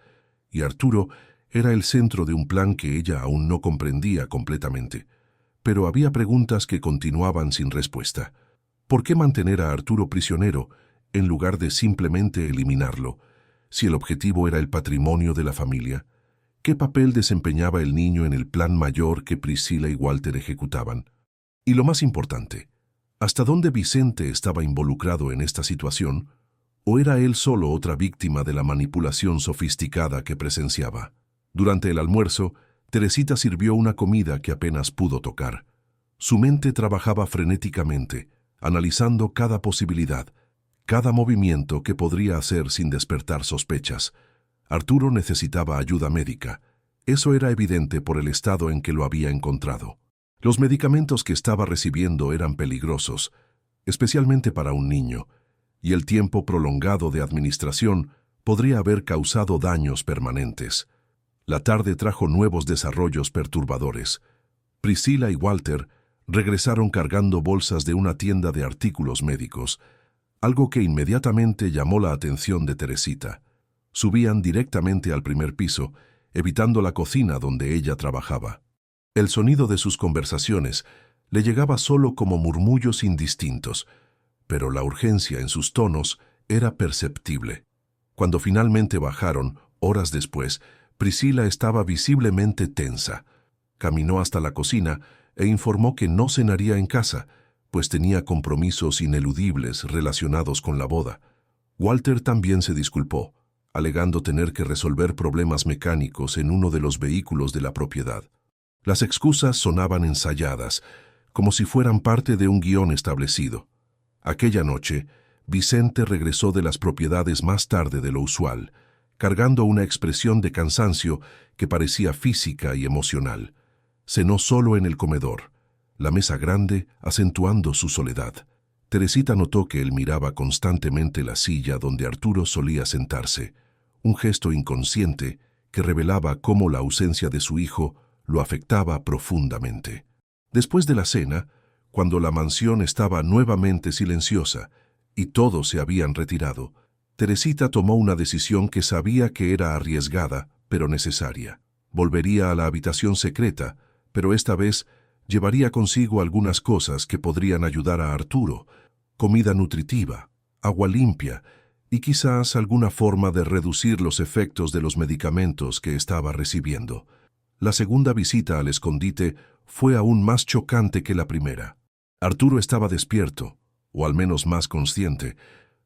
Speaker 1: y Arturo era el centro de un plan que ella aún no comprendía completamente. Pero había preguntas que continuaban sin respuesta. ¿Por qué mantener a Arturo prisionero en lugar de simplemente eliminarlo? Si el objetivo era el patrimonio de la familia, ¿qué papel desempeñaba el niño en el plan mayor que Priscila y Walter ejecutaban? Y lo más importante, ¿hasta dónde Vicente estaba involucrado en esta situación? ¿O era él solo otra víctima de la manipulación sofisticada que presenciaba? Durante el almuerzo, Teresita sirvió una comida que apenas pudo tocar. Su mente trabajaba frenéticamente, analizando cada posibilidad, cada movimiento que podría hacer sin despertar sospechas. Arturo necesitaba ayuda médica. Eso era evidente por el estado en que lo había encontrado. Los medicamentos que estaba recibiendo eran peligrosos, especialmente para un niño, y el tiempo prolongado de administración podría haber causado daños permanentes. La tarde trajo nuevos desarrollos perturbadores. Priscilla y Walter regresaron cargando bolsas de una tienda de artículos médicos, algo que inmediatamente llamó la atención de Teresita. Subían directamente al primer piso, evitando la cocina donde ella trabajaba. El sonido de sus conversaciones le llegaba solo como murmullos indistintos, pero la urgencia en sus tonos era perceptible. Cuando finalmente bajaron, horas después, Priscilla estaba visiblemente tensa. Caminó hasta la cocina e informó que no cenaría en casa, pues tenía compromisos ineludibles relacionados con la boda. Walter también se disculpó, alegando tener que resolver problemas mecánicos en uno de los vehículos de la propiedad. Las excusas sonaban ensayadas, como si fueran parte de un guión establecido. Aquella noche, Vicente regresó de las propiedades más tarde de lo usual, cargando una expresión de cansancio que parecía física y emocional. Cenó solo en el comedor, la mesa grande acentuando su soledad. Teresita notó que él miraba constantemente la silla donde Arturo solía sentarse, un gesto inconsciente que revelaba cómo la ausencia de su hijo lo afectaba profundamente. Después de la cena, cuando la mansión estaba nuevamente silenciosa y todos se habían retirado, Teresita tomó una decisión que sabía que era arriesgada, pero necesaria. Volvería a la habitación secreta, pero esta vez llevaría consigo algunas cosas que podrían ayudar a Arturo: comida nutritiva, agua limpia y quizás alguna forma de reducir los efectos de los medicamentos que estaba recibiendo. La segunda visita al escondite fue aún más chocante que la primera. Arturo estaba despierto, o al menos más consciente,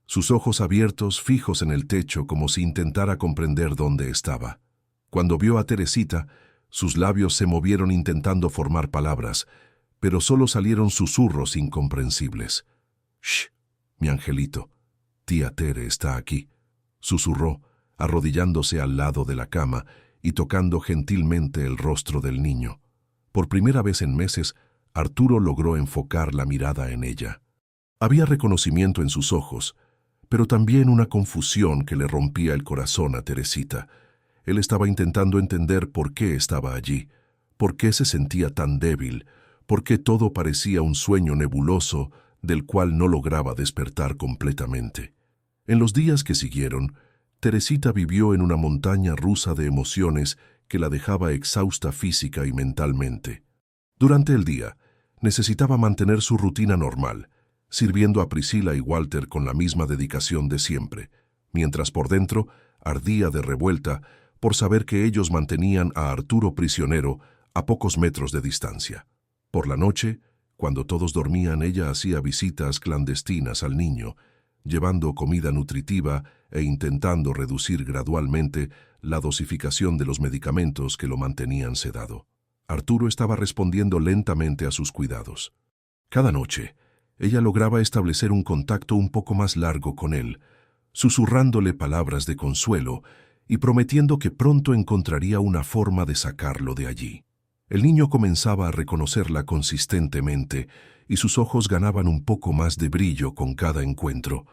Speaker 1: sus ojos abiertos fijos en el techo como si intentara comprender dónde estaba. Cuando vio a Teresita, sus labios se movieron intentando formar palabras, pero solo salieron susurros incomprensibles. «Shh, mi angelito, tía Tere está aquí», susurró, arrodillándose al lado de la cama y tocando gentilmente el rostro del niño. Por primera vez en meses, Arturo logró enfocar la mirada en ella. Había reconocimiento en sus ojos, pero también una confusión que le rompía el corazón a Teresita. Él estaba intentando entender por qué estaba allí, por qué se sentía tan débil, por qué todo parecía un sueño nebuloso del cual no lograba despertar completamente. En los días que siguieron, Teresita vivió en una montaña rusa de emociones que la dejaba exhausta física y mentalmente. Durante el día, necesitaba mantener su rutina normal, sirviendo a Priscilla y Walter con la misma dedicación de siempre, mientras por dentro ardía de revuelta por saber que ellos mantenían a Arturo prisionero a pocos metros de distancia. Por la noche, cuando todos dormían, ella hacía visitas clandestinas al niño, llevando comida nutritiva e intentando reducir gradualmente la dosificación de los medicamentos que lo mantenían sedado. Arturo estaba respondiendo lentamente a sus cuidados. Cada noche, ella lograba establecer un contacto un poco más largo con él, susurrándole palabras de consuelo y prometiendo que pronto encontraría una forma de sacarlo de allí. El niño comenzaba a reconocerla consistentemente y sus ojos ganaban un poco más de brillo con cada encuentro.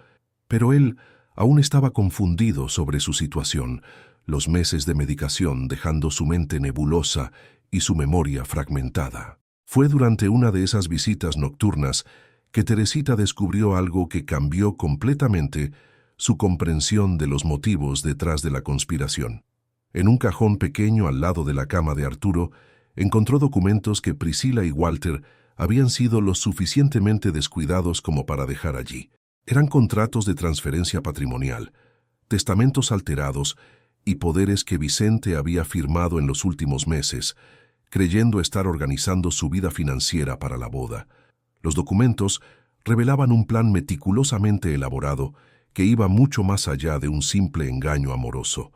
Speaker 1: Pero él aún estaba confundido sobre su situación, los meses de medicación dejando su mente nebulosa y su memoria fragmentada. Fue durante una de esas visitas nocturnas que Teresita descubrió algo que cambió completamente su comprensión de los motivos detrás de la conspiración. En un cajón pequeño al lado de la cama de Arturo, encontró documentos que Priscilla y Walter habían sido lo suficientemente descuidados como para dejar allí. Eran contratos de transferencia patrimonial, testamentos alterados y poderes que Vicente había firmado en los últimos meses, creyendo estar organizando su vida financiera para la boda. Los documentos revelaban un plan meticulosamente elaborado que iba mucho más allá de un simple engaño amoroso.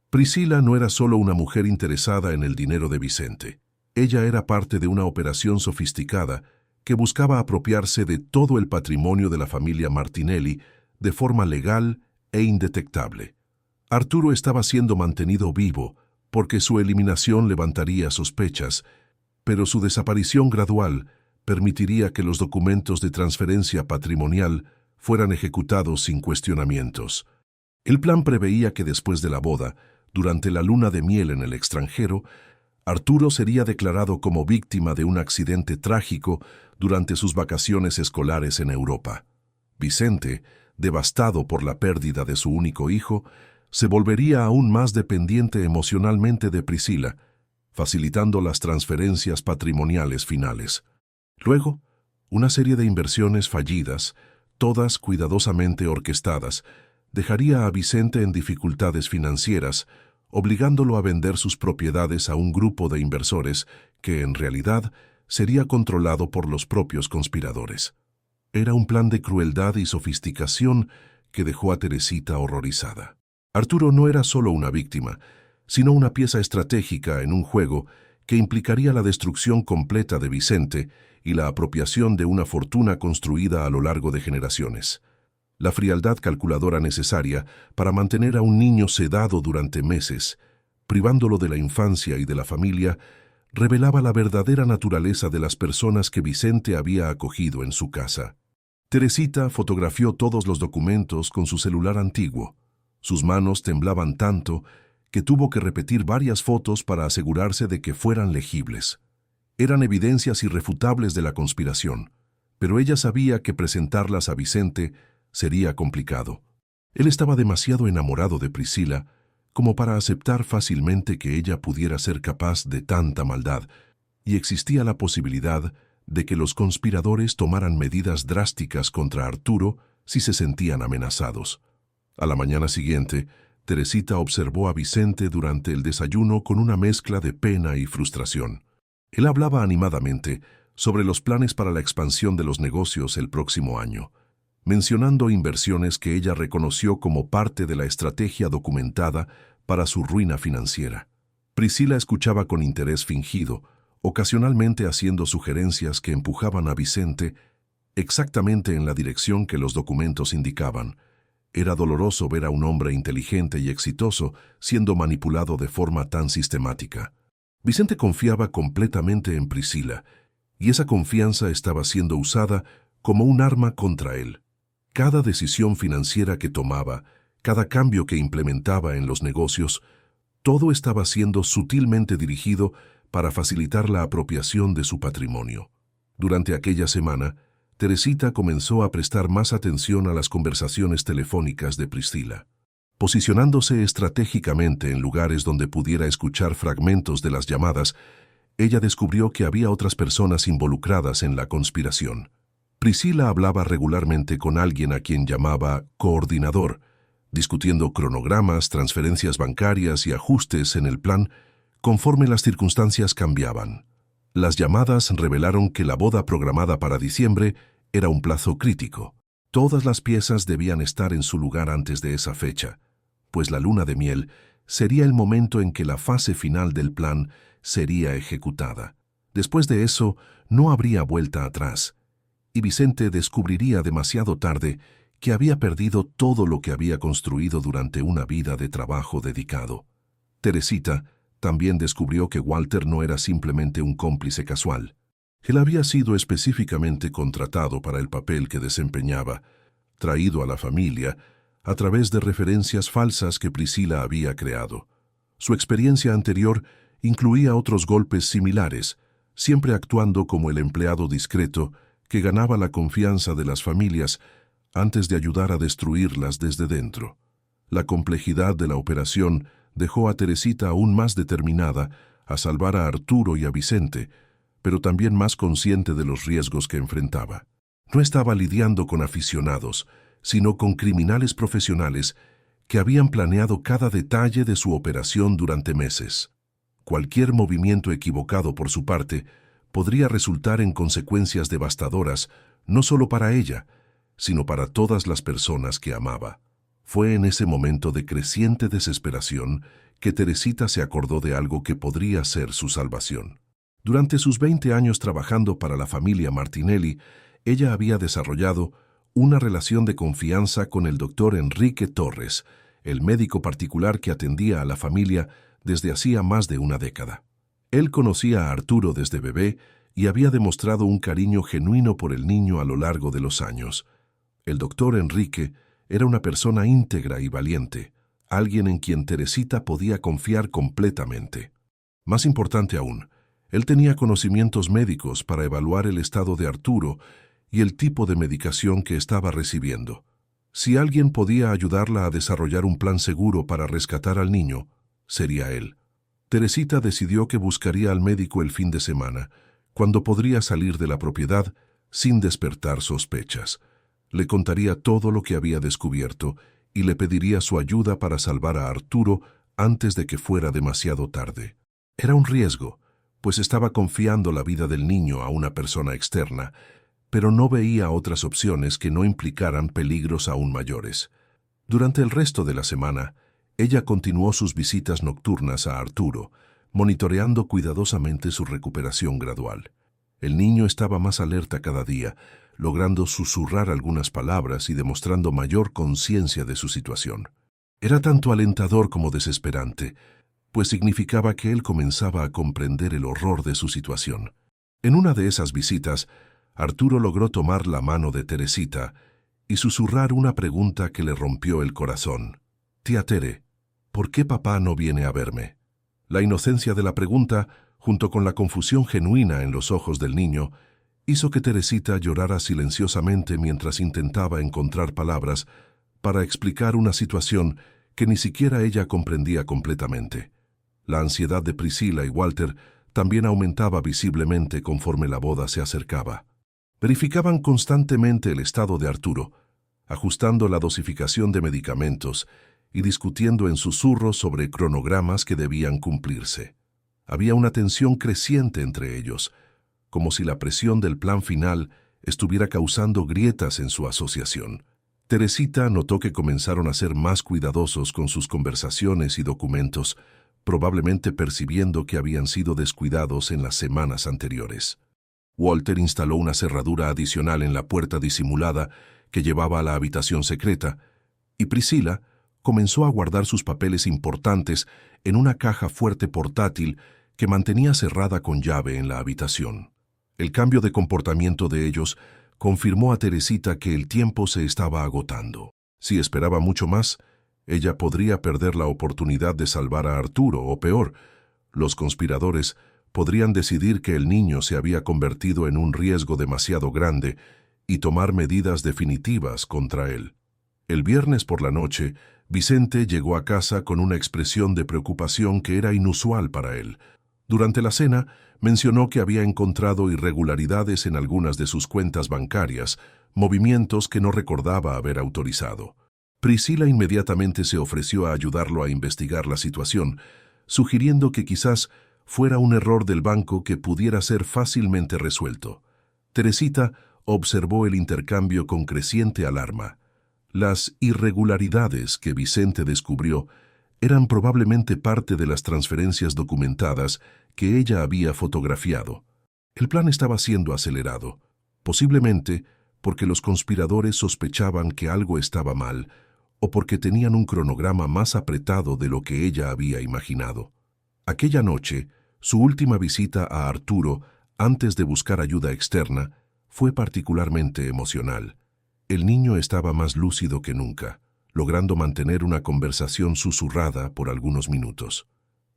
Speaker 1: Priscilla no era solo una mujer interesada en el dinero de Vicente. Ella era parte de una operación sofisticada que buscaba apropiarse de todo el patrimonio de la familia Martinelli de forma legal e indetectable. Arturo estaba siendo mantenido vivo porque su eliminación levantaría sospechas, pero su desaparición gradual permitiría que los documentos de transferencia patrimonial fueran ejecutados sin cuestionamientos. El plan preveía que después de la boda, durante la luna de miel en el extranjero, Arturo sería declarado como víctima de un accidente trágico durante sus vacaciones escolares en Europa. Vicente, devastado por la pérdida de su único hijo, se volvería aún más dependiente emocionalmente de Priscila, facilitando las transferencias patrimoniales finales. Luego, una serie de inversiones fallidas, todas cuidadosamente orquestadas, dejaría a Vicente en dificultades financieras, obligándolo a vender sus propiedades a un grupo de inversores que, en realidad, sería controlado por los propios conspiradores. Era un plan de crueldad y sofisticación que dejó a Teresita horrorizada. Arturo no era solo una víctima, sino una pieza estratégica en un juego que implicaría la destrucción completa de Vicente y la apropiación de una fortuna construida a lo largo de generaciones. La frialdad calculadora necesaria para mantener a un niño sedado durante meses, privándolo de la infancia y de la familia, revelaba la verdadera naturaleza de las personas que Vicente había acogido en su casa. Teresita fotografió todos los documentos con su celular antiguo. Sus manos temblaban tanto que tuvo que repetir varias fotos para asegurarse de que fueran legibles. Eran evidencias irrefutables de la conspiración, pero ella sabía que presentarlas a Vicente sería complicado. Él estaba demasiado enamorado de Priscila como para aceptar fácilmente que ella pudiera ser capaz de tanta maldad, y existía la posibilidad de que los conspiradores tomaran medidas drásticas contra Arturo si se sentían amenazados. A la mañana siguiente, Teresita observó a Vicente durante el desayuno con una mezcla de pena y frustración. Él hablaba animadamente sobre los planes para la expansión de los negocios el próximo año, mencionando inversiones que ella reconoció como parte de la estrategia documentada para su ruina financiera. Priscila escuchaba con interés fingido, ocasionalmente haciendo sugerencias que empujaban a Vicente exactamente en la dirección que los documentos indicaban. Era doloroso ver a un hombre inteligente y exitoso siendo manipulado de forma tan sistemática. Vicente confiaba completamente en Priscila, y esa confianza estaba siendo usada como un arma contra él. Cada decisión financiera que tomaba, cada cambio que implementaba en los negocios, todo estaba siendo sutilmente dirigido para facilitar la apropiación de su patrimonio. Durante aquella semana, Teresita comenzó a prestar más atención a las conversaciones telefónicas de Priscila. Posicionándose estratégicamente en lugares donde pudiera escuchar fragmentos de las llamadas, ella descubrió que había otras personas involucradas en la conspiración. Priscila hablaba regularmente con alguien a quien llamaba coordinador, discutiendo cronogramas, transferencias bancarias y ajustes en el plan conforme las circunstancias cambiaban. Las llamadas revelaron que la boda programada para diciembre era un plazo crítico. Todas las piezas debían estar en su lugar antes de esa fecha, pues la luna de miel sería el momento en que la fase final del plan sería ejecutada. Después de eso, no habría vuelta atrás, y Vicente descubriría demasiado tarde que había perdido todo lo que había construido durante una vida de trabajo dedicado. Teresita también descubrió que Walter no era simplemente un cómplice casual. Él había sido específicamente contratado para el papel que desempeñaba, traído a la familia a través de referencias falsas que Priscila había creado. Su experiencia anterior incluía otros golpes similares, siempre actuando como el empleado discreto que ganaba la confianza de las familias antes de ayudar a destruirlas desde dentro. La complejidad de la operación dejó a Teresita aún más determinada a salvar a Arturo y a Vicente, pero también más consciente de los riesgos que enfrentaba. No estaba lidiando con aficionados, sino con criminales profesionales que habían planeado cada detalle de su operación durante meses. Cualquier movimiento equivocado por su parte podría resultar en consecuencias devastadoras, no solo para ella, sino para todas las personas que amaba. Fue en ese momento de creciente desesperación que Teresita se acordó de algo que podría ser su salvación. Durante sus 20 años trabajando para la familia Martinelli, ella había desarrollado una relación de confianza con el doctor Enrique Torres, el médico particular que atendía a la familia desde hacía más de una década. Él conocía a Arturo desde bebé y había demostrado un cariño genuino por el niño a lo largo de los años. El doctor Enrique Era una persona íntegra y valiente, alguien en quien Teresita podía confiar completamente. Más importante aún, él tenía conocimientos médicos para evaluar el estado de Arturo y el tipo de medicación que estaba recibiendo. Si alguien podía ayudarla a desarrollar un plan seguro para rescatar al niño, sería él. Teresita decidió que buscaría al médico el fin de semana, cuando podría salir de la propiedad sin despertar sospechas. Le contaría todo lo que había descubierto y le pediría su ayuda para salvar a Arturo antes de que fuera demasiado tarde. Era un riesgo, pues estaba confiando la vida del niño a una persona externa, pero no veía otras opciones que no implicaran peligros aún mayores. Durante el resto de la semana, ella continuó sus visitas nocturnas a Arturo, monitoreando cuidadosamente su recuperación gradual. El niño estaba más alerta cada día, logrando susurrar algunas palabras y demostrando mayor conciencia de su situación. Era tanto alentador como desesperante, pues significaba que él comenzaba a comprender el horror de su situación. En una de esas visitas, Arturo logró tomar la mano de Teresita y susurrar una pregunta que le rompió el corazón. «Tía Tere, ¿por qué papá no viene a verme?» La inocencia de la pregunta, junto con la confusión genuina en los ojos del niño, hizo que Teresita llorara silenciosamente mientras intentaba encontrar palabras para explicar una situación que ni siquiera ella comprendía completamente. La ansiedad de Priscila y Walter también aumentaba visiblemente conforme la boda se acercaba. Verificaban constantemente el estado de Arturo, ajustando la dosificación de medicamentos y discutiendo en susurros sobre cronogramas que debían cumplirse. Había una tensión creciente entre ellos, como si la presión del plan final estuviera causando grietas en su asociación. Teresita notó que comenzaron a ser más cuidadosos con sus conversaciones y documentos, probablemente percibiendo que habían sido descuidados en las semanas anteriores. Walter instaló una cerradura adicional en la puerta disimulada que llevaba a la habitación secreta, y Priscila comenzó a guardar sus papeles importantes en una caja fuerte portátil que mantenía cerrada con llave en la habitación. El cambio de comportamiento de ellos confirmó a Teresita que el tiempo se estaba agotando. Si esperaba mucho más, ella podría perder la oportunidad de salvar a Arturo, o peor, los conspiradores podrían decidir que el niño se había convertido en un riesgo demasiado grande y tomar medidas definitivas contra él. El viernes por la noche, Vicente llegó a casa con una expresión de preocupación que era inusual para él. Durante la cena, mencionó que había encontrado irregularidades en algunas de sus cuentas bancarias, movimientos que no recordaba haber autorizado. Priscila inmediatamente se ofreció a ayudarlo a investigar la situación, sugiriendo que quizás fuera un error del banco que pudiera ser fácilmente resuelto. Teresita observó el intercambio con creciente alarma. Las irregularidades que Vicente descubrió eran probablemente parte de las transferencias documentadas que ella había fotografiado. El plan estaba siendo acelerado, posiblemente porque los conspiradores sospechaban que algo estaba mal o porque tenían un cronograma más apretado de lo que ella había imaginado. Aquella noche, su última visita a Arturo antes de buscar ayuda externa fue particularmente emocional. El niño estaba más lúcido que nunca, logrando mantener una conversación susurrada por algunos minutos.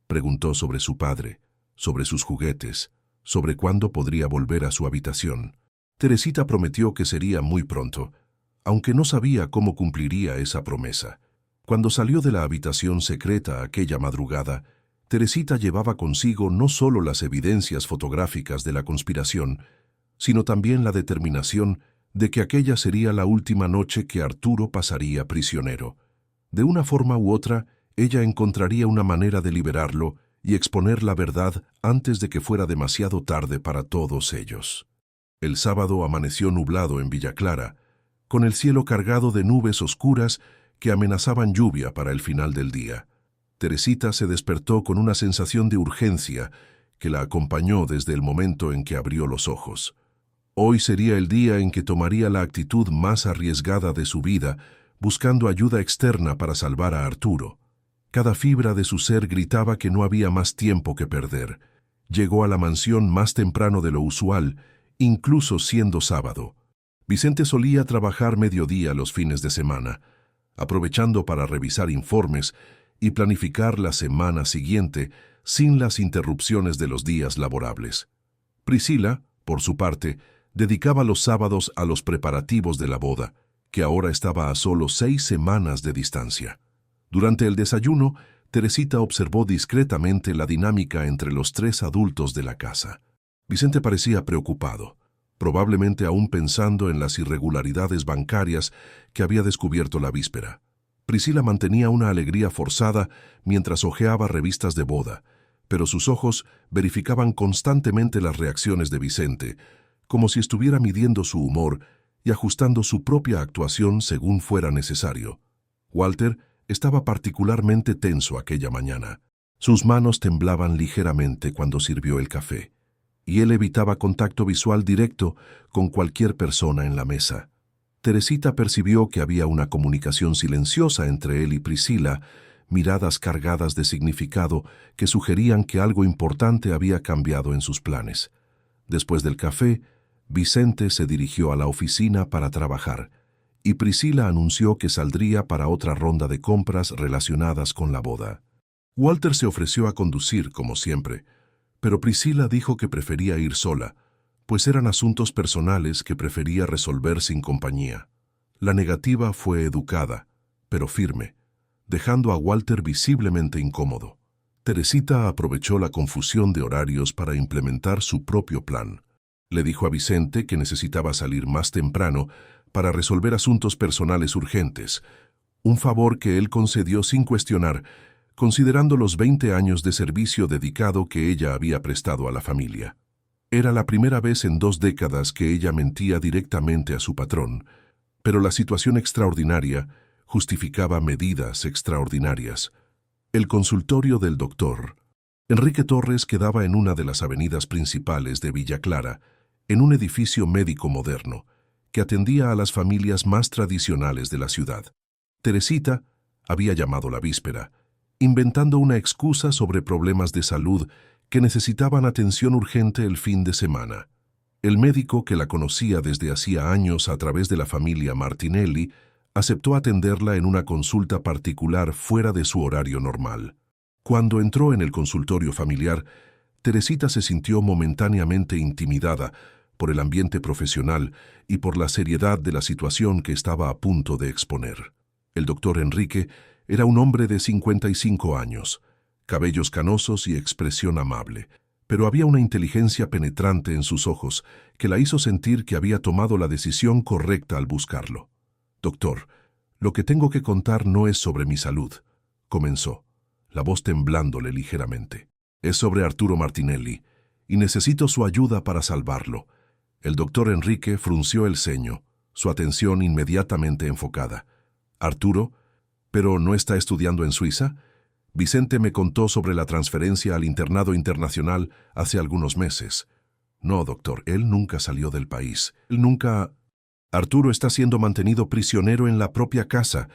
Speaker 1: Preguntó sobre su padre, sobre sus juguetes, sobre cuándo podría volver a su habitación. Teresita prometió que sería muy pronto, aunque no sabía cómo cumpliría esa promesa. Cuando salió de la habitación secreta aquella madrugada, Teresita llevaba consigo no solo las evidencias fotográficas de la conspiración, sino también la determinación de que aquella sería la última noche que Arturo pasaría prisionero. De una forma u otra, ella encontraría una manera de liberarlo y exponer la verdad antes de que fuera demasiado tarde para todos ellos. El sábado amaneció nublado en Villa Clara, con el cielo cargado de nubes oscuras que amenazaban lluvia para el final del día. Teresita se despertó con una sensación de urgencia que la acompañó desde el momento en que abrió los ojos. Hoy sería el día en que tomaría la actitud más arriesgada de su vida, buscando ayuda externa para salvar a Arturo. Cada fibra de su ser gritaba que no había más tiempo que perder. Llegó a la mansión más temprano de lo usual, incluso siendo sábado. Vicente solía trabajar mediodía los fines de semana, aprovechando para revisar informes y planificar la semana siguiente sin las interrupciones de los días laborables. Priscila, por su parte, dedicaba los sábados a los preparativos de la boda, que ahora estaba a solo 6 semanas de distancia. Durante el desayuno, Teresita observó discretamente la dinámica entre los 3 adultos de la casa. Vicente parecía preocupado, probablemente aún pensando en las irregularidades bancarias que había descubierto la víspera. Priscila mantenía una alegría forzada mientras hojeaba revistas de boda, pero sus ojos verificaban constantemente las reacciones de Vicente, como si estuviera midiendo su humor y ajustando su propia actuación según fuera necesario. Walter estaba particularmente tenso aquella mañana. Sus manos temblaban ligeramente cuando sirvió el café, y él evitaba contacto visual directo con cualquier persona en la mesa. Teresita percibió que había una comunicación silenciosa entre él y Priscila, miradas cargadas de significado que sugerían que algo importante había cambiado en sus planes. Después del café, Vicente se dirigió a la oficina para trabajar, y Priscila anunció que saldría para otra ronda de compras relacionadas con la boda. Walter se ofreció a conducir, como siempre, pero Priscila dijo que prefería ir sola, pues eran asuntos personales que prefería resolver sin compañía. La negativa fue educada, pero firme, dejando a Walter visiblemente incómodo. Teresita aprovechó la confusión de horarios para implementar su propio plan. Le dijo a Vicente que necesitaba salir más temprano para resolver asuntos personales urgentes, un favor que él concedió sin cuestionar, considerando los 20 años de servicio dedicado que ella había prestado a la familia. Era la primera vez en 2 décadas que ella mentía directamente a su patrón, pero la situación extraordinaria justificaba medidas extraordinarias. El consultorio del doctor Enrique Torres quedaba en una de las avenidas principales de Villa Clara, en un edificio médico moderno, que atendía a las familias más tradicionales de la ciudad. Teresita había llamado la víspera, inventando una excusa sobre problemas de salud que necesitaban atención urgente el fin de semana. El médico, que la conocía desde hacía años a través de la familia Martinelli, aceptó atenderla en una consulta particular fuera de su horario normal. Cuando entró en el consultorio familiar, Teresita se sintió momentáneamente intimidada por el ambiente profesional y por la seriedad de la situación que estaba a punto de exponer. El doctor Enrique era un hombre de 55 años, cabellos canosos y expresión amable, pero había una inteligencia penetrante en sus ojos que la hizo sentir que había tomado la decisión correcta al buscarlo. «Doctor, lo que tengo que contar no es sobre mi salud», comenzó, la voz temblándole ligeramente. «Es sobre Arturo Martinelli, y necesito su ayuda para salvarlo». El doctor Enrique frunció el ceño, su atención inmediatamente enfocada. «¿Arturo? ¿Pero no está estudiando en Suiza? Vicente me contó sobre la transferencia al internado internacional hace algunos meses». «No, doctor, él nunca salió del país. Él nunca... Arturo está siendo mantenido prisionero en la propia casa,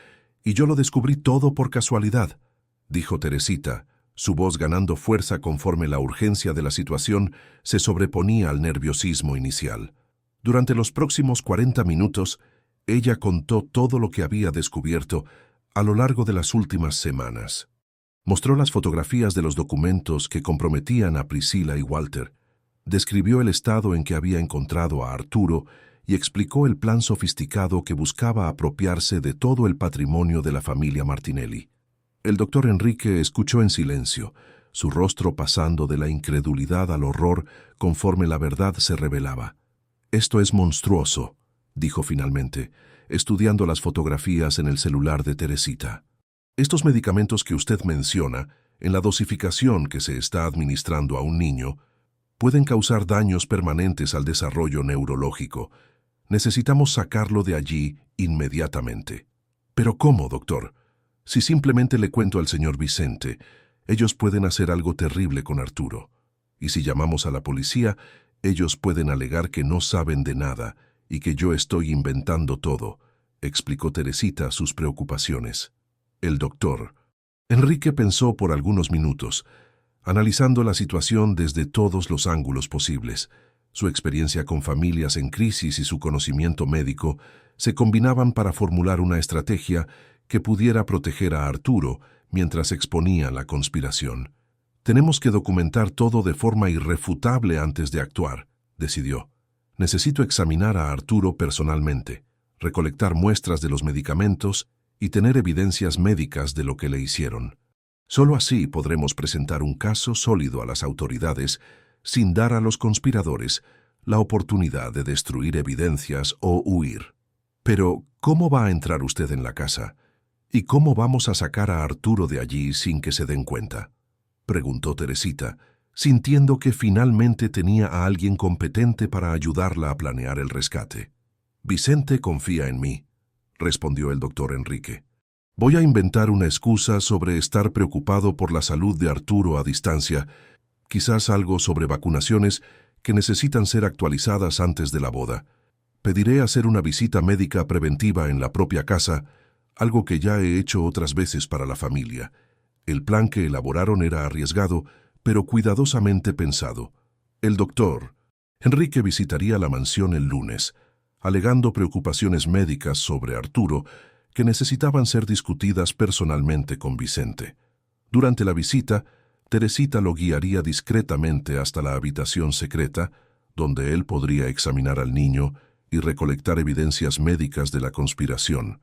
Speaker 1: y yo lo descubrí todo por casualidad», dijo Teresita, su voz ganando fuerza conforme la urgencia de la situación se sobreponía al nerviosismo inicial. Durante los próximos 40 minutos, ella contó todo lo que había descubierto a lo largo de las últimas semanas. Mostró las fotografías de los documentos que comprometían a Priscila y Walter, describió el estado en que había encontrado a Arturo y explicó el plan sofisticado que buscaba apropiarse de todo el patrimonio de la familia Martinelli. El doctor Enrique escuchó en silencio, su rostro pasando de la incredulidad al horror conforme la verdad se revelaba. «Esto es monstruoso», dijo finalmente, estudiando las fotografías en el celular de Teresita. «Estos medicamentos que usted menciona, en la dosificación que se está administrando a un niño, pueden causar daños permanentes al desarrollo neurológico. Necesitamos sacarlo de allí inmediatamente». «¿Pero cómo, doctor? Si simplemente le cuento al señor Vicente, ellos pueden hacer algo terrible con Arturo. Y si llamamos a la policía, ellos pueden alegar que no saben de nada y que yo estoy inventando todo», explicó Teresita sus preocupaciones. El doctor Enrique pensó por algunos minutos, analizando la situación desde todos los ángulos posibles. Su experiencia con familias en crisis y su conocimiento médico se combinaban para formular una estrategia que pudiera proteger a Arturo mientras exponía la conspiración. «Tenemos que documentar todo de forma irrefutable antes de actuar», decidió. «Necesito examinar a Arturo personalmente, recolectar muestras de los medicamentos y tener evidencias médicas de lo que le hicieron. Solo así podremos presentar un caso sólido a las autoridades sin dar a los conspiradores la oportunidad de destruir evidencias o huir». «Pero, ¿cómo va a entrar usted en la casa? ¿Y cómo vamos a sacar a Arturo de allí sin que se den cuenta?», preguntó Teresita, sintiendo que finalmente tenía a alguien competente para ayudarla a planear el rescate. «Vicente confía en mí», respondió el doctor Enrique. «Voy a inventar una excusa sobre estar preocupado por la salud de Arturo a distancia, quizás algo sobre vacunaciones que necesitan ser actualizadas antes de la boda. Pediré hacer una visita médica preventiva en la propia casa, algo que ya he hecho otras veces para la familia. El plan que elaboraron era arriesgado, pero cuidadosamente pensado. El doctor Enrique visitaría la mansión el lunes, alegando preocupaciones médicas sobre Arturo que necesitaban ser discutidas personalmente con Vicente. Durante la visita, Teresita lo guiaría discretamente hasta la habitación secreta, donde él podría examinar al niño y recolectar evidencias médicas de la conspiración.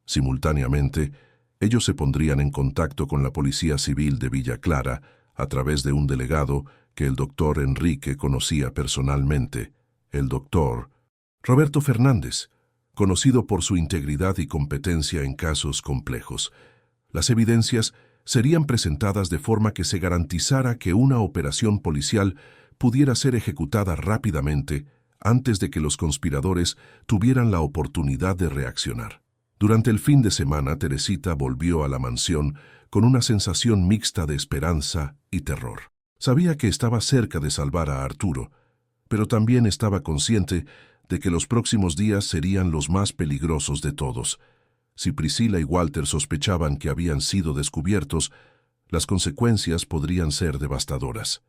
Speaker 1: Simultáneamente, ellos se pondrían en contacto con la Policía Civil de Villa Clara a través de un delegado que el doctor Enrique conocía personalmente, el doctor Roberto Fernández, conocido por su integridad y competencia en casos complejos. Las evidencias serían presentadas de forma que se garantizara que una operación policial pudiera ser ejecutada rápidamente antes de que los conspiradores tuvieran la oportunidad de reaccionar. Durante el fin de semana, Teresita volvió a la mansión con una sensación mixta de esperanza y terror. Sabía que estaba cerca de salvar a Arturo, pero también estaba consciente de que los próximos días serían los más peligrosos de todos. Si Priscila y Walter sospechaban que habían sido descubiertos, las consecuencias podrían ser devastadoras.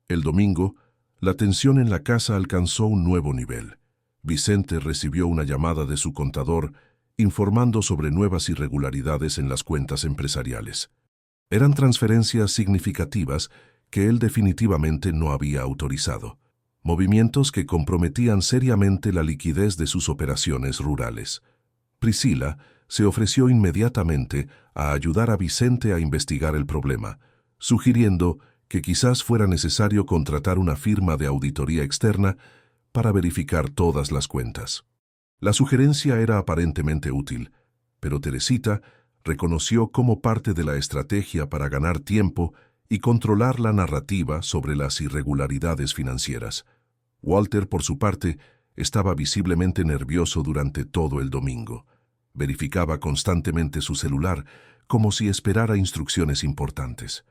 Speaker 1: El domingo, la tensión en la casa alcanzó un nuevo nivel. Vicente recibió una llamada de su contador informando sobre nuevas irregularidades en las cuentas empresariales. Eran transferencias significativas que él definitivamente no había autorizado, movimientos que comprometían seriamente la liquidez de sus operaciones rurales. Priscila se ofreció inmediatamente a ayudar a Vicente a investigar el problema, sugiriendo que quizás fuera necesario contratar una firma de auditoría externa para verificar todas las cuentas. La sugerencia era aparentemente útil, pero Teresita reconoció como parte de la estrategia para ganar tiempo y controlar la narrativa sobre las irregularidades financieras. Walter, por su parte, estaba visiblemente nervioso durante todo el domingo. Verificaba constantemente su celular, como si esperara instrucciones importantes.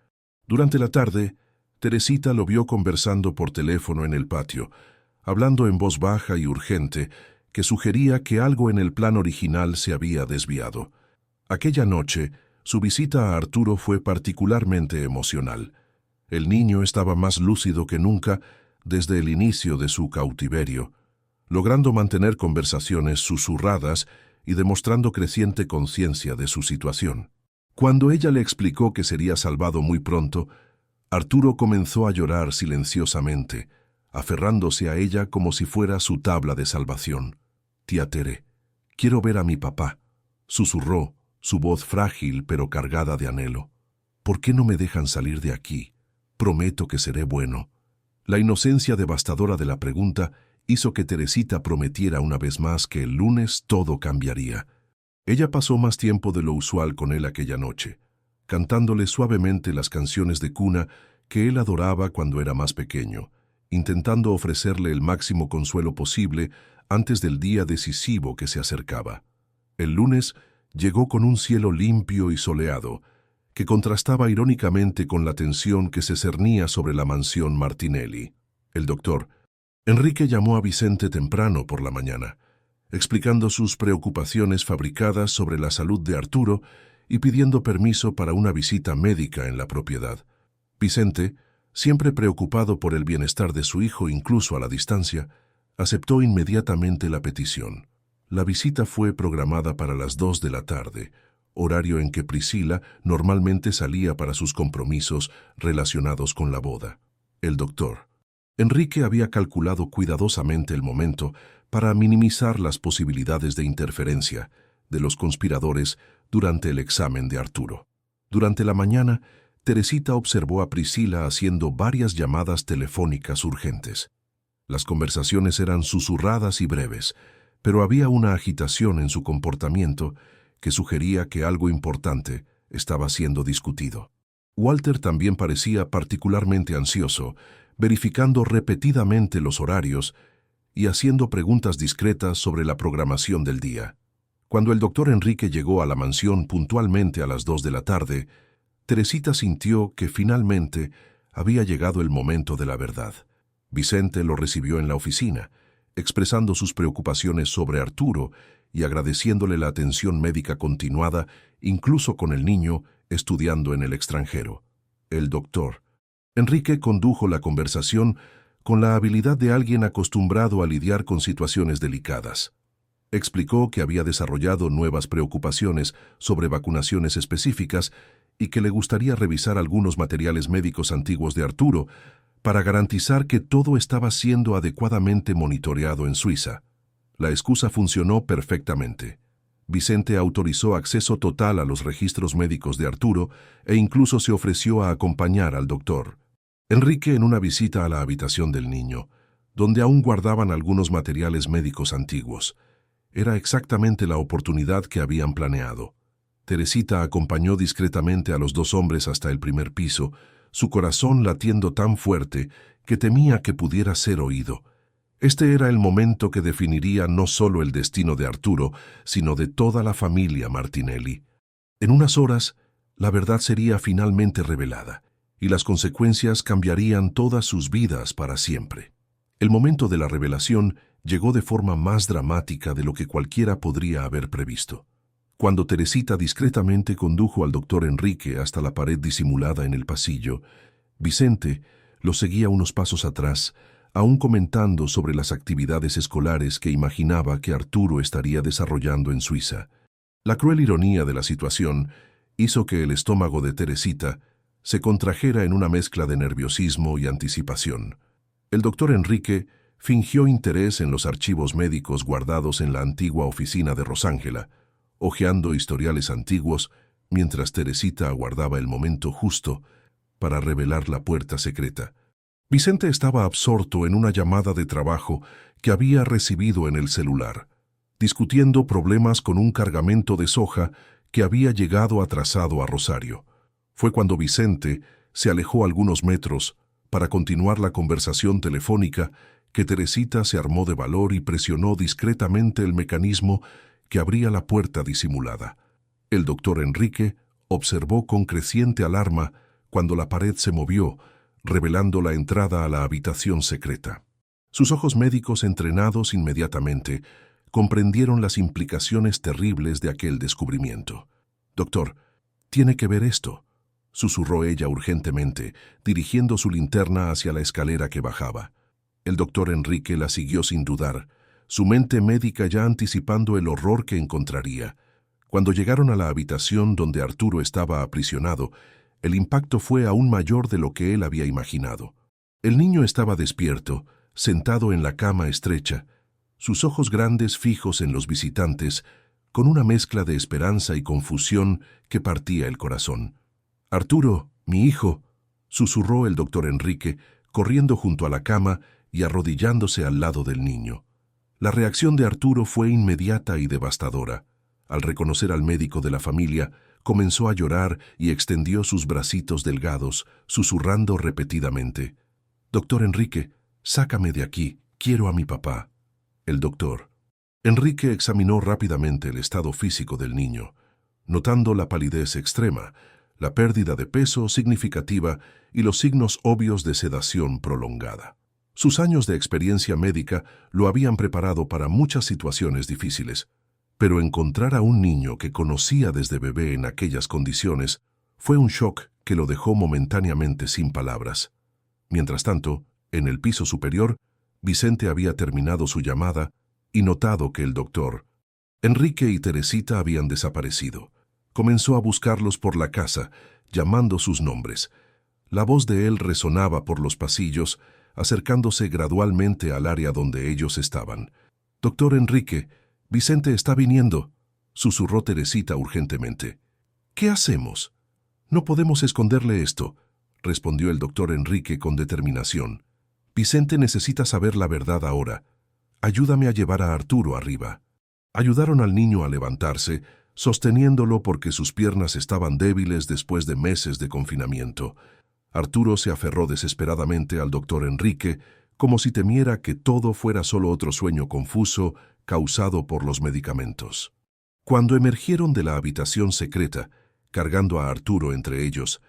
Speaker 1: Durante la tarde, Teresita lo vio conversando por teléfono en el patio, hablando en voz baja y urgente, que sugería que algo en el plan original se había desviado. Aquella noche, su visita a Arturo fue particularmente emocional. El niño estaba más lúcido que nunca desde el inicio de su cautiverio, logrando mantener conversaciones susurradas y demostrando creciente conciencia de su situación. Cuando ella le explicó que sería salvado muy pronto, Arturo comenzó a llorar silenciosamente, aferrándose a ella como si fuera su tabla de salvación. «Tía Tere, quiero ver a mi papá», susurró, su voz frágil pero cargada de anhelo. «¿Por qué no me dejan salir de aquí? Prometo que seré bueno». La inocencia devastadora de la pregunta hizo que Teresita prometiera una vez más que el lunes todo cambiaría. Ella pasó más tiempo de lo usual con él aquella noche, cantándole suavemente las canciones de cuna que él adoraba cuando era más pequeño, intentando ofrecerle el máximo consuelo posible antes del día decisivo que se acercaba. El lunes llegó con un cielo limpio y soleado, que contrastaba irónicamente con la tensión que se cernía sobre la mansión Martinelli. El doctor Enrique llamó a Vicente temprano por la mañana, explicando sus preocupaciones fabricadas sobre la salud de Arturo y pidiendo permiso para una visita médica en la propiedad. Vicente, siempre preocupado por el bienestar de su hijo incluso a la distancia, aceptó inmediatamente la petición. La visita fue programada para las 2 de la tarde, horario en que Priscila normalmente salía para sus compromisos relacionados con la boda. El doctor Enrique había calculado cuidadosamente el momento para minimizar las posibilidades de interferencia de los conspiradores durante el examen de Arturo. Durante la mañana, Teresita observó a Priscila haciendo varias llamadas telefónicas urgentes. Las conversaciones eran susurradas y breves, pero había una agitación en su comportamiento que sugería que algo importante estaba siendo discutido. Walter también parecía particularmente ansioso, verificando repetidamente los horarios y haciendo preguntas discretas sobre la programación del día. Cuando el doctor Enrique llegó a la mansión puntualmente a las 2 de la tarde, Teresita sintió que finalmente había llegado el momento de la verdad. Vicente lo recibió en la oficina, expresando sus preocupaciones sobre Arturo y agradeciéndole la atención médica continuada, incluso con el niño estudiando en el extranjero. El doctor Enrique condujo la conversación con la habilidad de alguien acostumbrado a lidiar con situaciones delicadas. Explicó que había desarrollado nuevas preocupaciones sobre vacunaciones específicas y que le gustaría revisar algunos materiales médicos antiguos de Arturo para garantizar que todo estaba siendo adecuadamente monitoreado en Suiza. La excusa funcionó perfectamente. Vicente autorizó acceso total a los registros médicos de Arturo e incluso se ofreció a acompañar al doctor Enrique en una visita a la habitación del niño, donde aún guardaban algunos materiales médicos antiguos. Era exactamente la oportunidad que habían planeado. Teresita acompañó discretamente a los dos hombres hasta el primer piso, su corazón latiendo tan fuerte que temía que pudiera ser oído. Este era el momento que definiría no solo el destino de Arturo, sino de toda la familia Martinelli. En unas horas, la verdad sería finalmente revelada, y las consecuencias cambiarían todas sus vidas para siempre. El momento de la revelación llegó de forma más dramática de lo que cualquiera podría haber previsto. Cuando Teresita discretamente condujo al doctor Enrique hasta la pared disimulada en el pasillo, Vicente lo seguía unos pasos atrás, aún comentando sobre las actividades escolares que imaginaba que Arturo estaría desarrollando en Suiza. La cruel ironía de la situación hizo que el estómago de Teresita se contrajera en una mezcla de nerviosismo y anticipación. El doctor Enrique fingió interés en los archivos médicos guardados en la antigua oficina de Rosángela, hojeando historiales antiguos mientras Teresita aguardaba el momento justo para revelar la puerta secreta. Vicente estaba absorto en una llamada de trabajo que había recibido en el celular, discutiendo problemas con un cargamento de soja que había llegado atrasado a Rosario. Fue cuando Vicente se alejó algunos metros para continuar la conversación telefónica que Teresita se armó de valor y presionó discretamente el mecanismo que abría la puerta disimulada. El doctor Enrique observó con creciente alarma cuando la pared se movió, revelando la entrada a la habitación secreta. Sus ojos médicos entrenados inmediatamente comprendieron las implicaciones terribles de aquel descubrimiento. «Doctor, tiene que ver esto», susurró ella urgentemente, dirigiendo su linterna hacia la escalera que bajaba. El doctor Enrique la siguió sin dudar, su mente médica ya anticipando el horror que encontraría. Cuando llegaron a la habitación donde Arturo estaba aprisionado, el impacto fue aún mayor de lo que él había imaginado. El niño estaba despierto, sentado en la cama estrecha, sus ojos grandes fijos en los visitantes, con una mezcla de esperanza y confusión que partía el corazón. «Arturo, mi hijo», susurró el doctor Enrique, corriendo junto a la cama y arrodillándose al lado del niño. La reacción de Arturo fue inmediata y devastadora. Al reconocer al médico de la familia, comenzó a llorar y extendió sus bracitos delgados, susurrando repetidamente: «Doctor Enrique, sácame de aquí, quiero a mi papá». El doctor Enrique examinó rápidamente el estado físico del niño, notando la palidez extrema, la pérdida de peso significativa y los signos obvios de sedación prolongada. Sus años de experiencia médica lo habían preparado para muchas situaciones difíciles, pero encontrar a un niño que conocía desde bebé en aquellas condiciones fue un shock que lo dejó momentáneamente sin palabras. Mientras tanto, en el piso superior, Vicente había terminado su llamada y notado que el doctor Enrique y Teresita habían desaparecido. Comenzó a buscarlos por la casa, llamando sus nombres. La voz de él resonaba por los pasillos, acercándose gradualmente al área donde ellos estaban. «Doctor Enrique, Vicente está viniendo», susurró Teresita urgentemente. «¿Qué hacemos?» «No podemos esconderle esto», respondió el doctor Enrique con determinación. «Vicente necesita saber la verdad ahora. Ayúdame a llevar a Arturo arriba». Ayudaron al niño a levantarse, sosteniéndolo porque sus piernas estaban débiles después de meses de confinamiento. Arturo se aferró desesperadamente al doctor Enrique, como si temiera que todo fuera solo otro sueño confuso causado por los medicamentos. Cuando emergieron de la habitación secreta, cargando a Arturo entre ellos,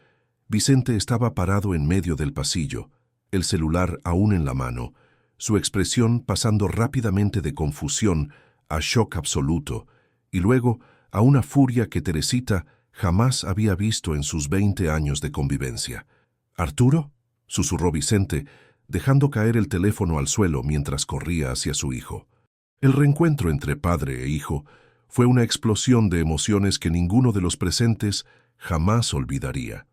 Speaker 1: Vicente estaba parado en medio del pasillo, el celular aún en la mano, su expresión pasando rápidamente de confusión a shock absoluto, y luego a una furia que Teresita jamás había visto en sus 20 años de convivencia. «¿Arturo?», susurró Vicente, dejando caer el teléfono al suelo mientras corría hacia su hijo. El reencuentro entre padre e hijo fue una explosión de emociones que ninguno de los presentes jamás olvidaría.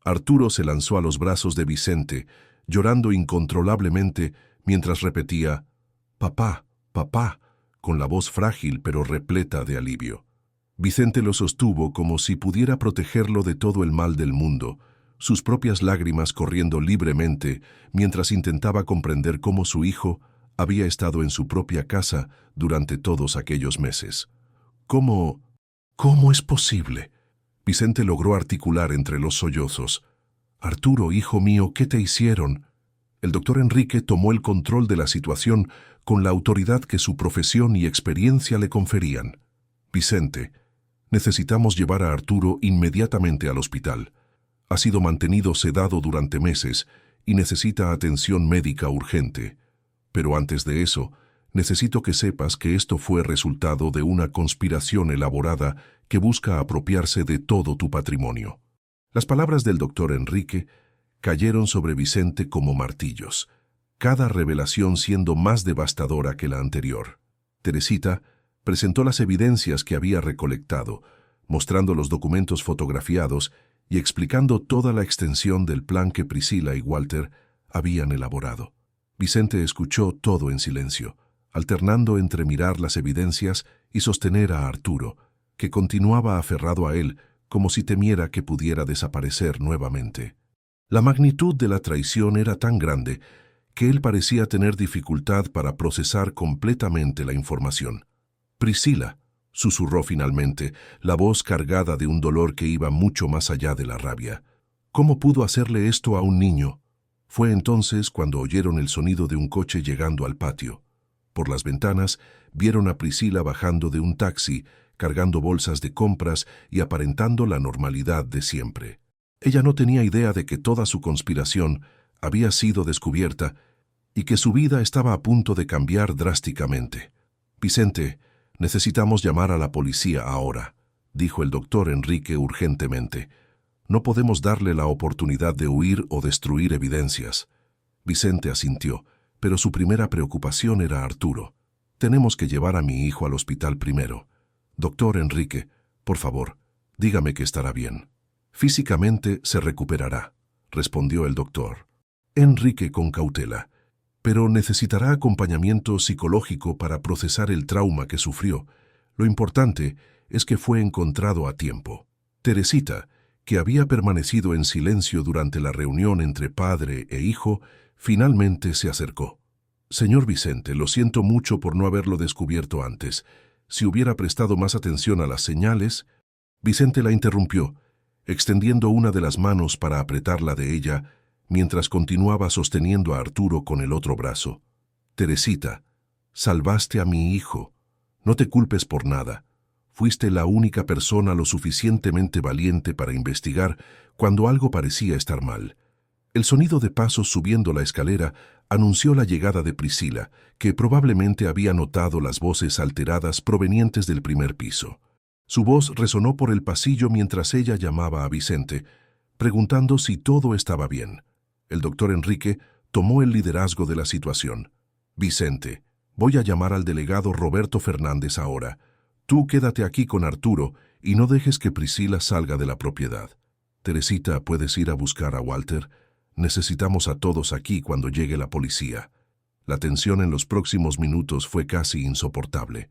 Speaker 1: Arturo se lanzó a los brazos de Vicente, llorando incontrolablemente mientras repetía «Papá, papá», con la voz frágil pero repleta de alivio. Vicente lo sostuvo como si pudiera protegerlo de todo el mal del mundo, sus propias lágrimas corriendo libremente mientras intentaba comprender cómo su hijo había estado en su propia casa durante todos aquellos meses. ¿Cómo es posible? Vicente logró articular entre los sollozos. «Arturo, hijo mío, ¿qué te hicieron?» El doctor Enrique tomó el control de la situación con la autoridad que su profesión y experiencia le conferían. «Vicente, necesitamos llevar a Arturo inmediatamente al hospital. Ha sido mantenido sedado durante meses y necesita atención médica urgente. Pero antes de eso, necesito que sepas que esto fue resultado de una conspiración elaborada que busca apropiarse de todo tu patrimonio». Las palabras del doctor Enrique cayeron sobre Vicente como martillos, cada revelación siendo más devastadora que la anterior. Teresita presentó las evidencias que había recolectado, mostrando los documentos fotografiados y explicando toda la extensión del plan que Priscila y Walter habían elaborado. Vicente escuchó todo en silencio, alternando entre mirar las evidencias y sostener a Arturo, que continuaba aferrado a él como si temiera que pudiera desaparecer nuevamente. La magnitud de la traición era tan grande que él parecía tener dificultad para procesar completamente la información. «Priscila», susurró finalmente, la voz cargada de un dolor que iba mucho más allá de la rabia. «¿Cómo pudo hacerle esto a un niño?» Fue entonces cuando oyeron el sonido de un coche llegando al patio. Por las ventanas vieron a Priscila bajando de un taxi, cargando bolsas de compras y aparentando la normalidad de siempre. Ella no tenía idea de que toda su conspiración había sido descubierta y que su vida estaba a punto de cambiar drásticamente. «Vicente, necesitamos llamar a la policía ahora», dijo el doctor Enrique urgentemente. «No podemos darle la oportunidad de huir o destruir evidencias». Vicente asintió, pero su primera preocupación era Arturo. «Tenemos que llevar a mi hijo al hospital primero. Doctor Enrique, por favor, dígame que estará bien». «Físicamente se recuperará», respondió el doctor. Enrique con cautela. «Pero necesitará acompañamiento psicológico para procesar el trauma que sufrió. Lo importante es que fue encontrado a tiempo». Teresita, que había permanecido en silencio durante la reunión entre padre e hijo, finalmente se acercó. «Señor Vicente, lo siento mucho por no haberlo descubierto antes. Si hubiera prestado más atención a las señales». Vicente la interrumpió, extendiendo una de las manos para apretarla de ella, mientras continuaba sosteniendo a Arturo con el otro brazo. «Teresita, salvaste a mi hijo. No te culpes por nada. Fuiste la única persona lo suficientemente valiente para investigar cuando algo parecía estar mal». El sonido de pasos subiendo la escalera anunció la llegada de Priscila, que probablemente había notado las voces alteradas provenientes del primer piso. Su voz resonó por el pasillo mientras ella llamaba a Vicente, preguntando si todo estaba bien. El doctor Enrique tomó el liderazgo de la situación. «Vicente, voy a llamar al delegado Roberto Fernández ahora. Tú quédate aquí con Arturo y no dejes que Priscila salga de la propiedad. Teresita, ¿puedes ir a buscar a Walter? Necesitamos a todos aquí cuando llegue la policía. La tensión en los próximos minutos fue casi insoportable.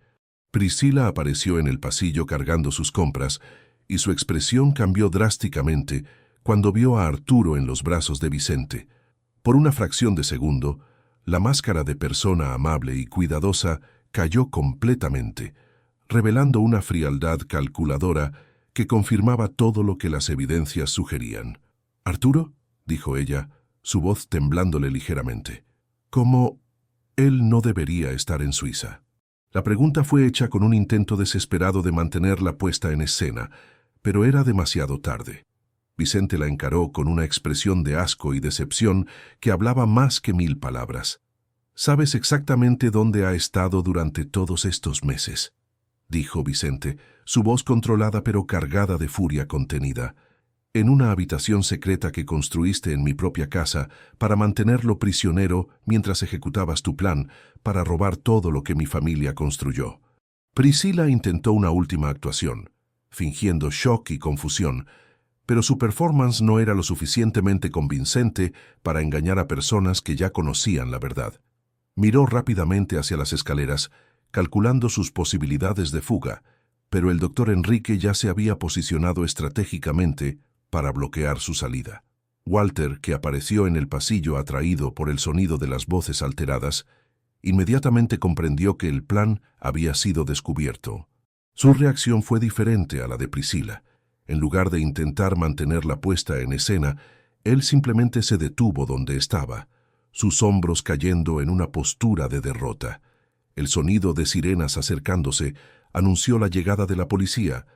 Speaker 1: Priscila apareció en el pasillo cargando sus compras y su expresión cambió drásticamente cuando vio a Arturo en los brazos de Vicente. Por una fracción de segundo, la máscara de persona amable y cuidadosa cayó completamente, revelando una frialdad calculadora que confirmaba todo lo que las evidencias sugerían. «¿Arturo?», dijo ella, su voz temblándole ligeramente. «¿Cómo? Él no debería estar en Suiza». La pregunta fue hecha con un intento desesperado de mantenerla puesta en escena, pero era demasiado tarde. Vicente la encaró con una expresión de asco y decepción que hablaba más que 1000 palabras. «Sabes exactamente dónde ha estado durante todos estos meses», dijo Vicente, su voz controlada pero cargada de furia contenida. «En una habitación secreta que construiste en mi propia casa para mantenerlo prisionero mientras ejecutabas tu plan para robar todo lo que mi familia construyó». Priscila intentó una última actuación, fingiendo shock y confusión, pero su performance no era lo suficientemente convincente para engañar a personas que ya conocían la verdad. Miró rápidamente hacia las escaleras, calculando sus posibilidades de fuga, pero el doctor Enrique ya se había posicionado estratégicamente para bloquear su salida. Walter, que apareció en el pasillo atraído por el sonido de las voces alteradas, inmediatamente comprendió que el plan había sido descubierto. Su reacción fue diferente a la de Priscila. En lugar de intentar mantenerla puesta en escena, él simplemente se detuvo donde estaba, sus hombros cayendo en una postura de derrota. El sonido de sirenas acercándose anunció la llegada de la policía,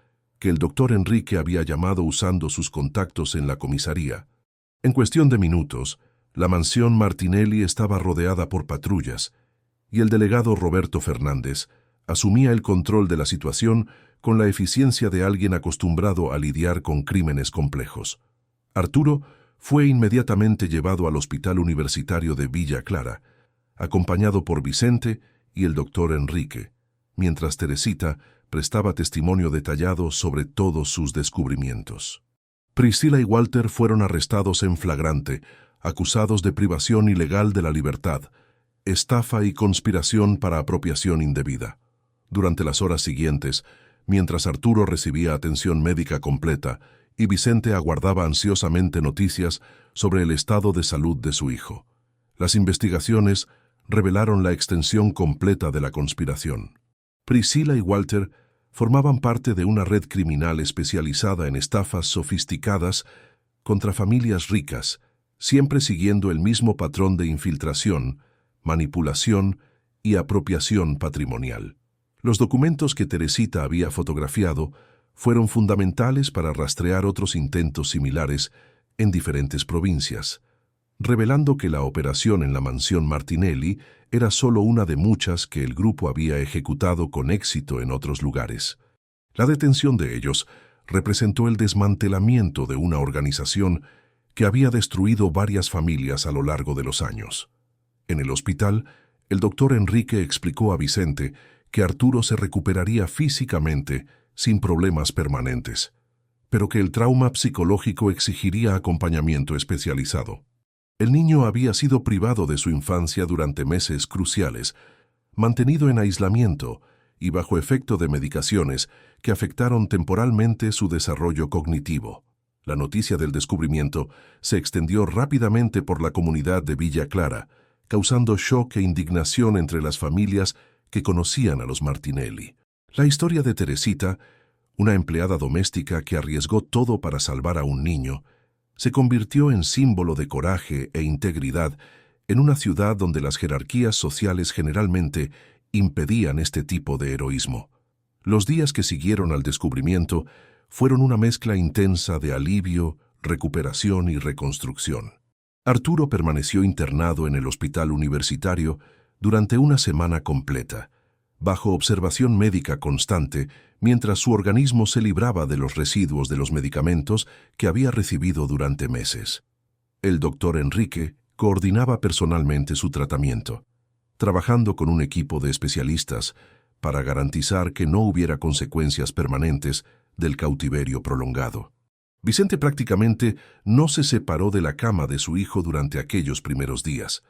Speaker 1: que el doctor Enrique había llamado usando sus contactos en la comisaría. En cuestión de minutos, la mansión Martinelli estaba rodeada por patrullas, y el delegado Roberto Fernández asumía el control de la situación con la eficiencia de alguien acostumbrado a lidiar con crímenes complejos. Arturo fue inmediatamente llevado al Hospital Universitario de Villa Clara, acompañado por Vicente y el doctor Enrique, mientras Teresita prestaba testimonio detallado sobre todos sus descubrimientos. Priscila y Walter fueron arrestados en flagrante, acusados de privación ilegal de la libertad, estafa y conspiración para apropiación indebida. Durante las horas siguientes, mientras Arturo recibía atención médica completa y Vicente aguardaba ansiosamente noticias sobre el estado de salud de su hijo, las investigaciones revelaron la extensión completa de la conspiración. Priscila y Walter formaban parte de una red criminal especializada en estafas sofisticadas contra familias ricas, siempre siguiendo el mismo patrón de infiltración, manipulación y apropiación patrimonial. Los documentos que Teresita había fotografiado fueron fundamentales para rastrear otros intentos similares en diferentes provincias, revelando que la operación en la mansión Martinelli era solo una de muchas que el grupo había ejecutado con éxito en otros lugares. La detención de ellos representó el desmantelamiento de una organización que había destruido varias familias a lo largo de los años. En el hospital, el doctor Enrique explicó a Vicente que Arturo se recuperaría físicamente sin problemas permanentes, pero que el trauma psicológico exigiría acompañamiento especializado. El niño había sido privado de su infancia durante meses cruciales, mantenido en aislamiento y bajo efecto de medicaciones que afectaron temporalmente su desarrollo cognitivo. La noticia del descubrimiento se extendió rápidamente por la comunidad de Villa Clara, causando shock e indignación entre las familias que conocían a los Martinelli. La historia de Teresita, una empleada doméstica que arriesgó todo para salvar a un niño, se convirtió en símbolo de coraje e integridad en una ciudad donde las jerarquías sociales generalmente impedían este tipo de heroísmo. Los días que siguieron al descubrimiento fueron una mezcla intensa de alivio, recuperación y reconstrucción. Arturo permaneció internado en el hospital universitario durante una semana completa, bajo observación médica constante, mientras su organismo se libraba de los residuos de los medicamentos que había recibido durante meses. El doctor Enrique coordinaba personalmente su tratamiento, trabajando con un equipo de especialistas para garantizar que no hubiera consecuencias permanentes del cautiverio prolongado. Vicente prácticamente no se separó de la cama de su hijo durante aquellos primeros días.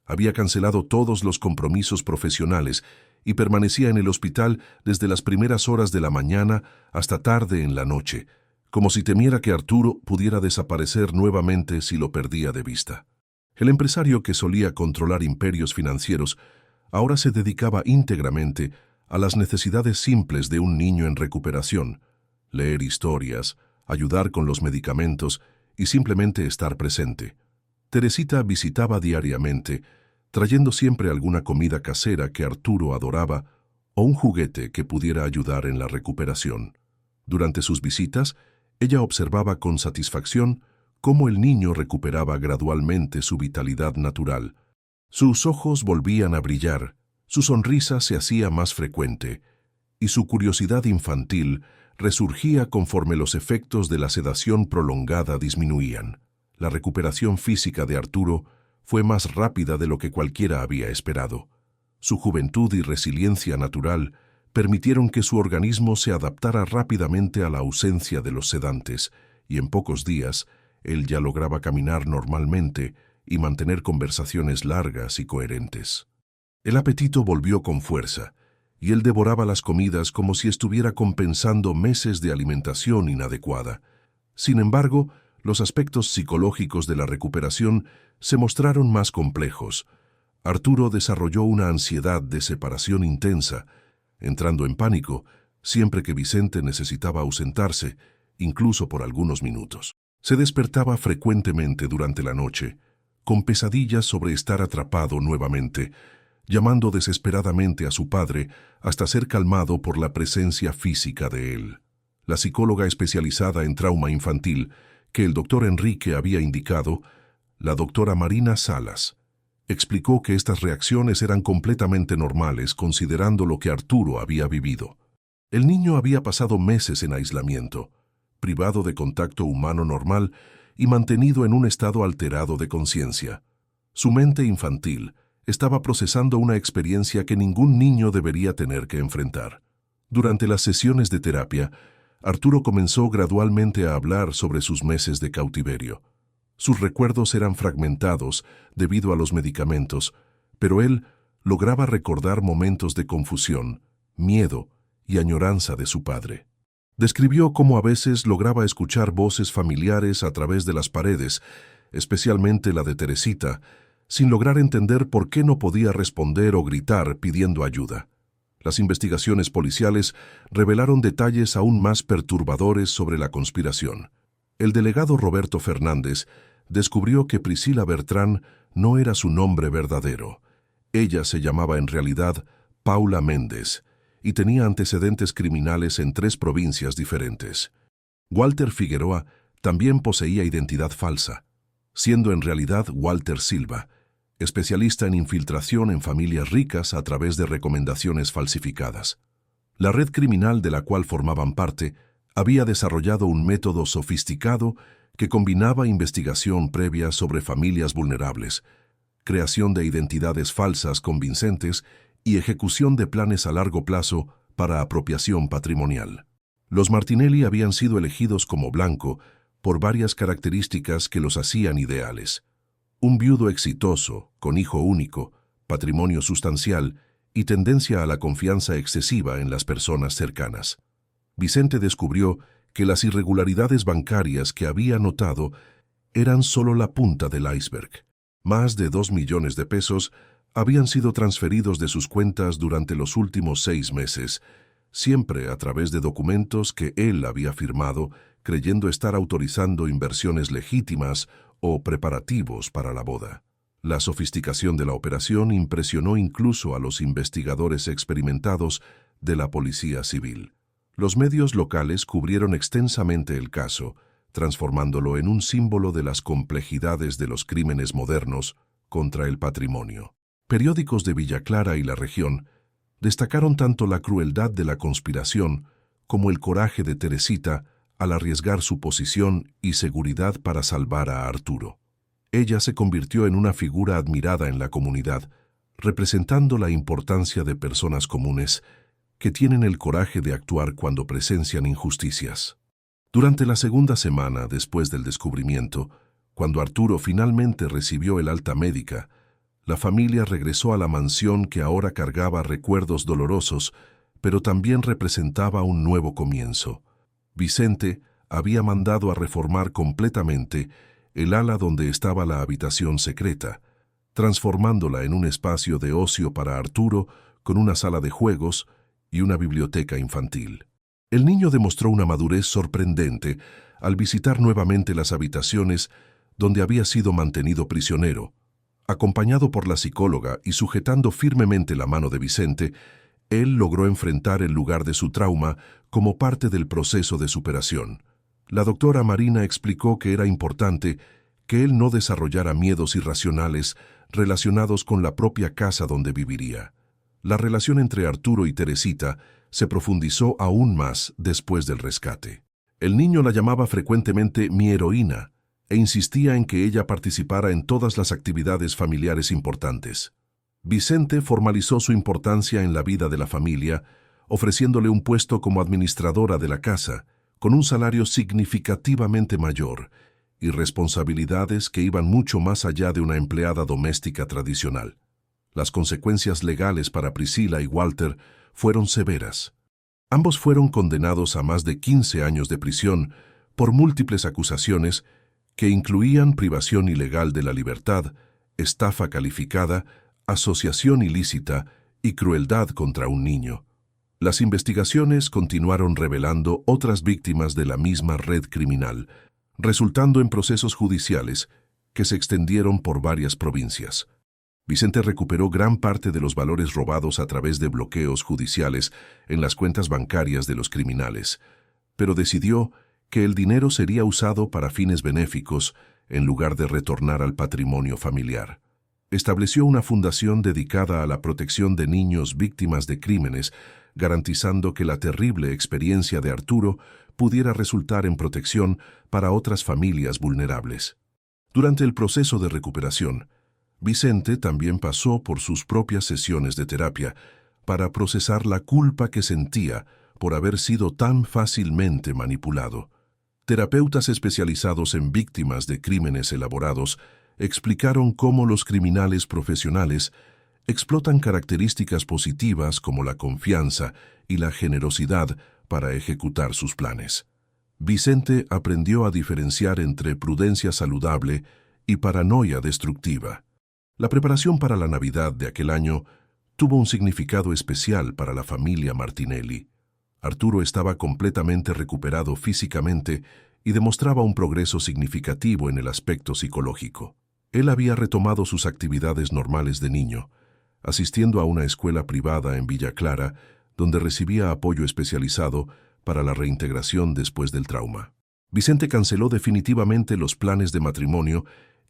Speaker 1: Había cancelado todos los compromisos profesionales y permanecía en el hospital desde las primeras horas de la mañana hasta tarde en la noche, como si temiera que Arturo pudiera desaparecer nuevamente si lo perdía de vista. El empresario que solía controlar imperios financieros ahora se dedicaba íntegramente a las necesidades simples de un niño en recuperación: leer historias, ayudar con los medicamentos y simplemente estar presente. Teresita visitaba diariamente, trayendo siempre alguna comida casera que Arturo adoraba o un juguete que pudiera ayudar en la recuperación. Durante sus visitas, ella observaba con satisfacción cómo el niño recuperaba gradualmente su vitalidad natural. Sus ojos volvían a brillar, su sonrisa se hacía más frecuente, y su curiosidad infantil resurgía conforme los efectos de la sedación prolongada disminuían. La recuperación física de Arturo fue más rápida de lo que cualquiera había esperado. Su juventud y resiliencia natural permitieron que su organismo se adaptara rápidamente a la ausencia de los sedantes, y en pocos días él ya lograba caminar normalmente y mantener conversaciones largas y coherentes. El apetito volvió con fuerza, y él devoraba las comidas como si estuviera compensando meses de alimentación inadecuada. Sin embargo, los aspectos psicológicos de la recuperación se mostraron más complejos. Arturo desarrolló una ansiedad de separación intensa, entrando en pánico siempre que Vicente necesitaba ausentarse, incluso por algunos minutos. Se despertaba frecuentemente durante la noche, con pesadillas sobre estar atrapado nuevamente, llamando desesperadamente a su padre hasta ser calmado por la presencia física de él. La psicóloga especializada en trauma infantil que el doctor Enrique había indicado, la doctora Marina Salas, explicó que estas reacciones eran completamente normales considerando lo que Arturo había vivido. El niño había pasado meses en aislamiento, privado de contacto humano normal y mantenido en un estado alterado de conciencia. Su mente infantil estaba procesando una experiencia que ningún niño debería tener que enfrentar. Durante las sesiones de terapia, Arturo comenzó gradualmente a hablar sobre sus meses de cautiverio. Sus recuerdos eran fragmentados debido a los medicamentos, pero él lograba recordar momentos de confusión, miedo y añoranza de su padre. Describió cómo a veces lograba escuchar voces familiares a través de las paredes, especialmente la de Teresita, sin lograr entender por qué no podía responder o gritar pidiendo ayuda. Las investigaciones policiales revelaron detalles aún más perturbadores sobre la conspiración. El delegado Roberto Fernández descubrió que Priscila Bertrán no era su nombre verdadero. Ella se llamaba en realidad Paula Méndez y tenía antecedentes criminales en 3 provincias diferentes. Walter Figueroa también poseía identidad falsa, siendo en realidad Walter Silva, especialista en infiltración en familias ricas a través de recomendaciones falsificadas. La red criminal de la cual formaban parte había desarrollado un método sofisticado que combinaba investigación previa sobre familias vulnerables, creación de identidades falsas convincentes y ejecución de planes a largo plazo para apropiación patrimonial. Los Martinelli habían sido elegidos como blanco por varias características que los hacían ideales: un viudo exitoso, con hijo único, patrimonio sustancial y tendencia a la confianza excesiva en las personas cercanas. Vicente descubrió que las irregularidades bancarias que había notado eran solo la punta del iceberg. Más de 2 millones de pesos habían sido transferidos de sus cuentas durante los últimos 6 meses, siempre a través de documentos que él había firmado, creyendo estar autorizando inversiones legítimas o preparativos para la boda. La sofisticación de la operación impresionó incluso a los investigadores experimentados de la Policía Civil. Los medios locales cubrieron extensamente el caso, transformándolo en un símbolo de las complejidades de los crímenes modernos contra el patrimonio. Periódicos de Villa Clara y la región destacaron tanto la crueldad de la conspiración como el coraje de Teresita al arriesgar su posición y seguridad para salvar a Arturo. Ella se convirtió en una figura admirada en la comunidad, representando la importancia de personas comunes que tienen el coraje de actuar cuando presencian injusticias. Durante la segunda semana después del descubrimiento, cuando Arturo finalmente recibió el alta médica, la familia regresó a la mansión que ahora cargaba recuerdos dolorosos, pero también representaba un nuevo comienzo. Vicente había mandado a reformar completamente el ala donde estaba la habitación secreta, transformándola en un espacio de ocio para Arturo con una sala de juegos y una biblioteca infantil. El niño demostró una madurez sorprendente al visitar nuevamente las habitaciones donde había sido mantenido prisionero. Acompañado por la psicóloga y sujetando firmemente la mano de Vicente, él logró enfrentar el lugar de su trauma como parte del proceso de superación. La doctora Marina explicó que era importante que él no desarrollara miedos irracionales relacionados con la propia casa donde viviría. La relación entre Arturo y Teresita se profundizó aún más después del rescate. El niño la llamaba frecuentemente mi heroína e insistía en que ella participara en todas las actividades familiares importantes. Vicente formalizó su importancia en la vida de la familia, ofreciéndole un puesto como administradora de la casa, con un salario significativamente mayor y responsabilidades que iban mucho más allá de una empleada doméstica tradicional. Las consecuencias legales para Priscila y Walter fueron severas. Ambos fueron condenados a más de 15 años de prisión por múltiples acusaciones que incluían privación ilegal de la libertad, estafa calificada, asociación ilícita y crueldad contra un niño. Las investigaciones continuaron revelando otras víctimas de la misma red criminal, resultando en procesos judiciales que se extendieron por varias provincias. Vicente recuperó gran parte de los valores robados a través de bloqueos judiciales en las cuentas bancarias de los criminales, pero decidió que el dinero sería usado para fines benéficos en lugar de retornar al patrimonio familiar. Estableció una fundación dedicada a la protección de niños víctimas de crímenes, garantizando que la terrible experiencia de Arturo pudiera resultar en protección para otras familias vulnerables. Durante el proceso de recuperación, Vicente también pasó por sus propias sesiones de terapia para procesar la culpa que sentía por haber sido tan fácilmente manipulado. Terapeutas especializados en víctimas de crímenes elaborados explicaron cómo los criminales profesionales explotan características positivas como la confianza y la generosidad para ejecutar sus planes. Vicente aprendió a diferenciar entre prudencia saludable y paranoia destructiva. La preparación para la Navidad de aquel año tuvo un significado especial para la familia Martinelli. Arturo estaba completamente recuperado físicamente y demostraba un progreso significativo en el aspecto psicológico. Él había retomado sus actividades normales de niño, asistiendo a una escuela privada en Villa Clara, donde recibía apoyo especializado para la reintegración después del trauma. Vicente canceló definitivamente los planes de matrimonio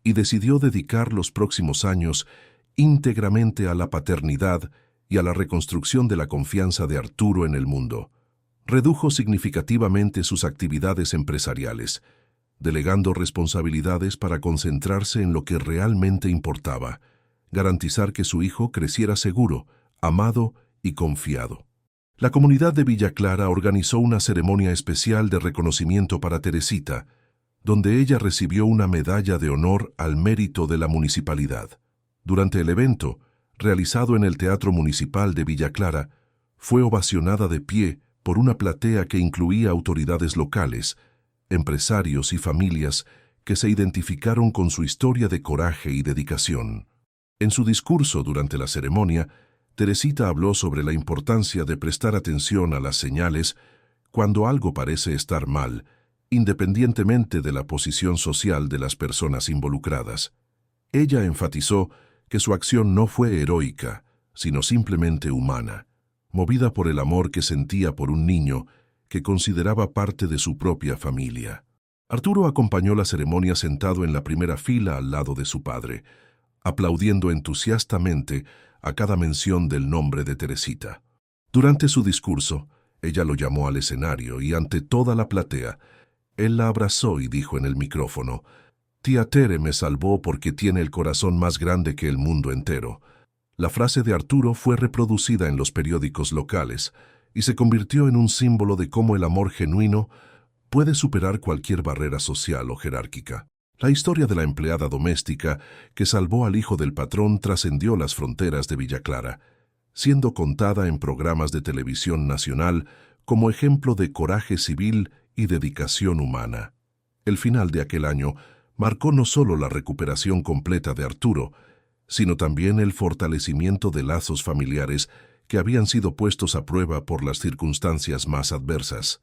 Speaker 1: y decidió dedicar los próximos años íntegramente a la paternidad y a la reconstrucción de la confianza de Arturo en el mundo. Redujo significativamente sus actividades empresariales, delegando responsabilidades para concentrarse en lo que realmente importaba, garantizar que su hijo creciera seguro, amado y confiado. La comunidad de Villa Clara organizó una ceremonia especial de reconocimiento para Teresita, donde ella recibió una medalla de honor al mérito de la municipalidad. Durante el evento, realizado en el Teatro Municipal de Villa Clara, fue ovacionada de pie por una platea que incluía autoridades locales, empresarios y familias que se identificaron con su historia de coraje y dedicación. En su discurso durante la ceremonia, Teresita habló sobre la importancia de prestar atención a las señales cuando algo parece estar mal, independientemente de la posición social de las personas involucradas. Ella enfatizó que su acción no fue heroica, sino simplemente humana, movida por el amor que sentía por un niño que consideraba parte de su propia familia. Arturo acompañó la ceremonia sentado en la primera fila al lado de su padre, aplaudiendo entusiastamente a cada mención del nombre de Teresita. Durante su discurso, ella lo llamó al escenario y ante toda la platea, él la abrazó y dijo en el micrófono: «Tía Tere me salvó porque tiene el corazón más grande que el mundo entero». La frase de Arturo fue reproducida en los periódicos locales y se convirtió en un símbolo de cómo el amor genuino puede superar cualquier barrera social o jerárquica. La historia de la empleada doméstica que salvó al hijo del patrón trascendió las fronteras de Villa Clara, siendo contada en programas de televisión nacional como ejemplo de coraje civil y dedicación humana. El final de aquel año marcó no solo la recuperación completa de Arturo, sino también el fortalecimiento de lazos familiares que habían sido puestos a prueba por las circunstancias más adversas.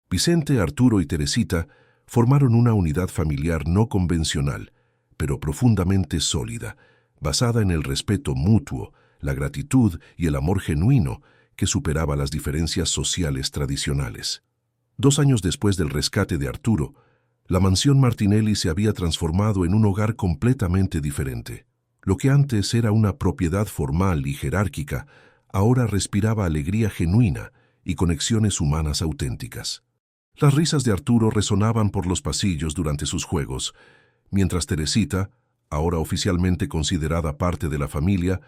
Speaker 1: Vicente, Arturo y Teresita formaron una unidad familiar no convencional, pero profundamente sólida, basada en el respeto mutuo, la gratitud y el amor genuino que superaba las diferencias sociales tradicionales. 2 años después del rescate de Arturo, la mansión Martinelli se había transformado en un hogar completamente diferente. Lo que antes era una propiedad formal y jerárquica, ahora respiraba alegría genuina y conexiones humanas auténticas. Las risas de Arturo resonaban por los pasillos durante sus juegos, mientras Teresita, ahora oficialmente considerada parte de la familia,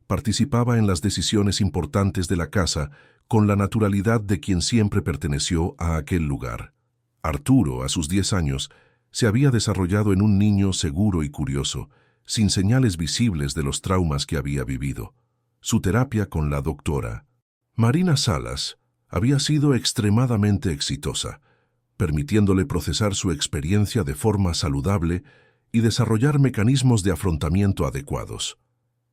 Speaker 1: participaba en las decisiones importantes de la casa con la naturalidad de quien siempre perteneció a aquel lugar. Arturo, a sus 10 años, se había desarrollado en un niño seguro y curioso, sin señales visibles de los traumas que había vivido. Su terapia con la doctora Marina Salas había sido extremadamente exitosa, permitiéndole procesar su experiencia de forma saludable y desarrollar mecanismos de afrontamiento adecuados.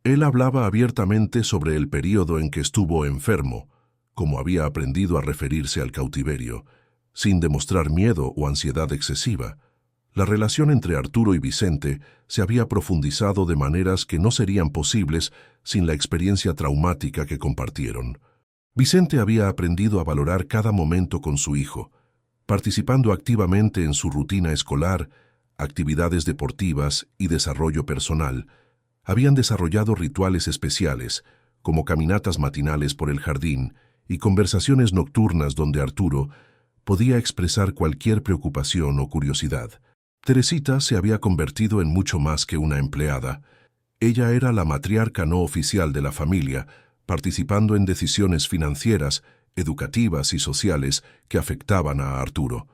Speaker 1: Él hablaba abiertamente sobre el período en que estuvo enfermo, como había aprendido a referirse al cautiverio, sin demostrar miedo o ansiedad excesiva. La relación entre Arturo y Vicente se había profundizado de maneras que no serían posibles sin la experiencia traumática que compartieron. Vicente había aprendido a valorar cada momento con su hijo, participando activamente en su rutina escolar, actividades deportivas y desarrollo personal. Habían desarrollado rituales especiales, como caminatas matinales por el jardín y conversaciones nocturnas donde Arturo podía expresar cualquier preocupación o curiosidad. Teresita se había convertido en mucho más que una empleada. Ella era la matriarca no oficial de la familia, participando en decisiones financieras, educativas y sociales que afectaban a Arturo.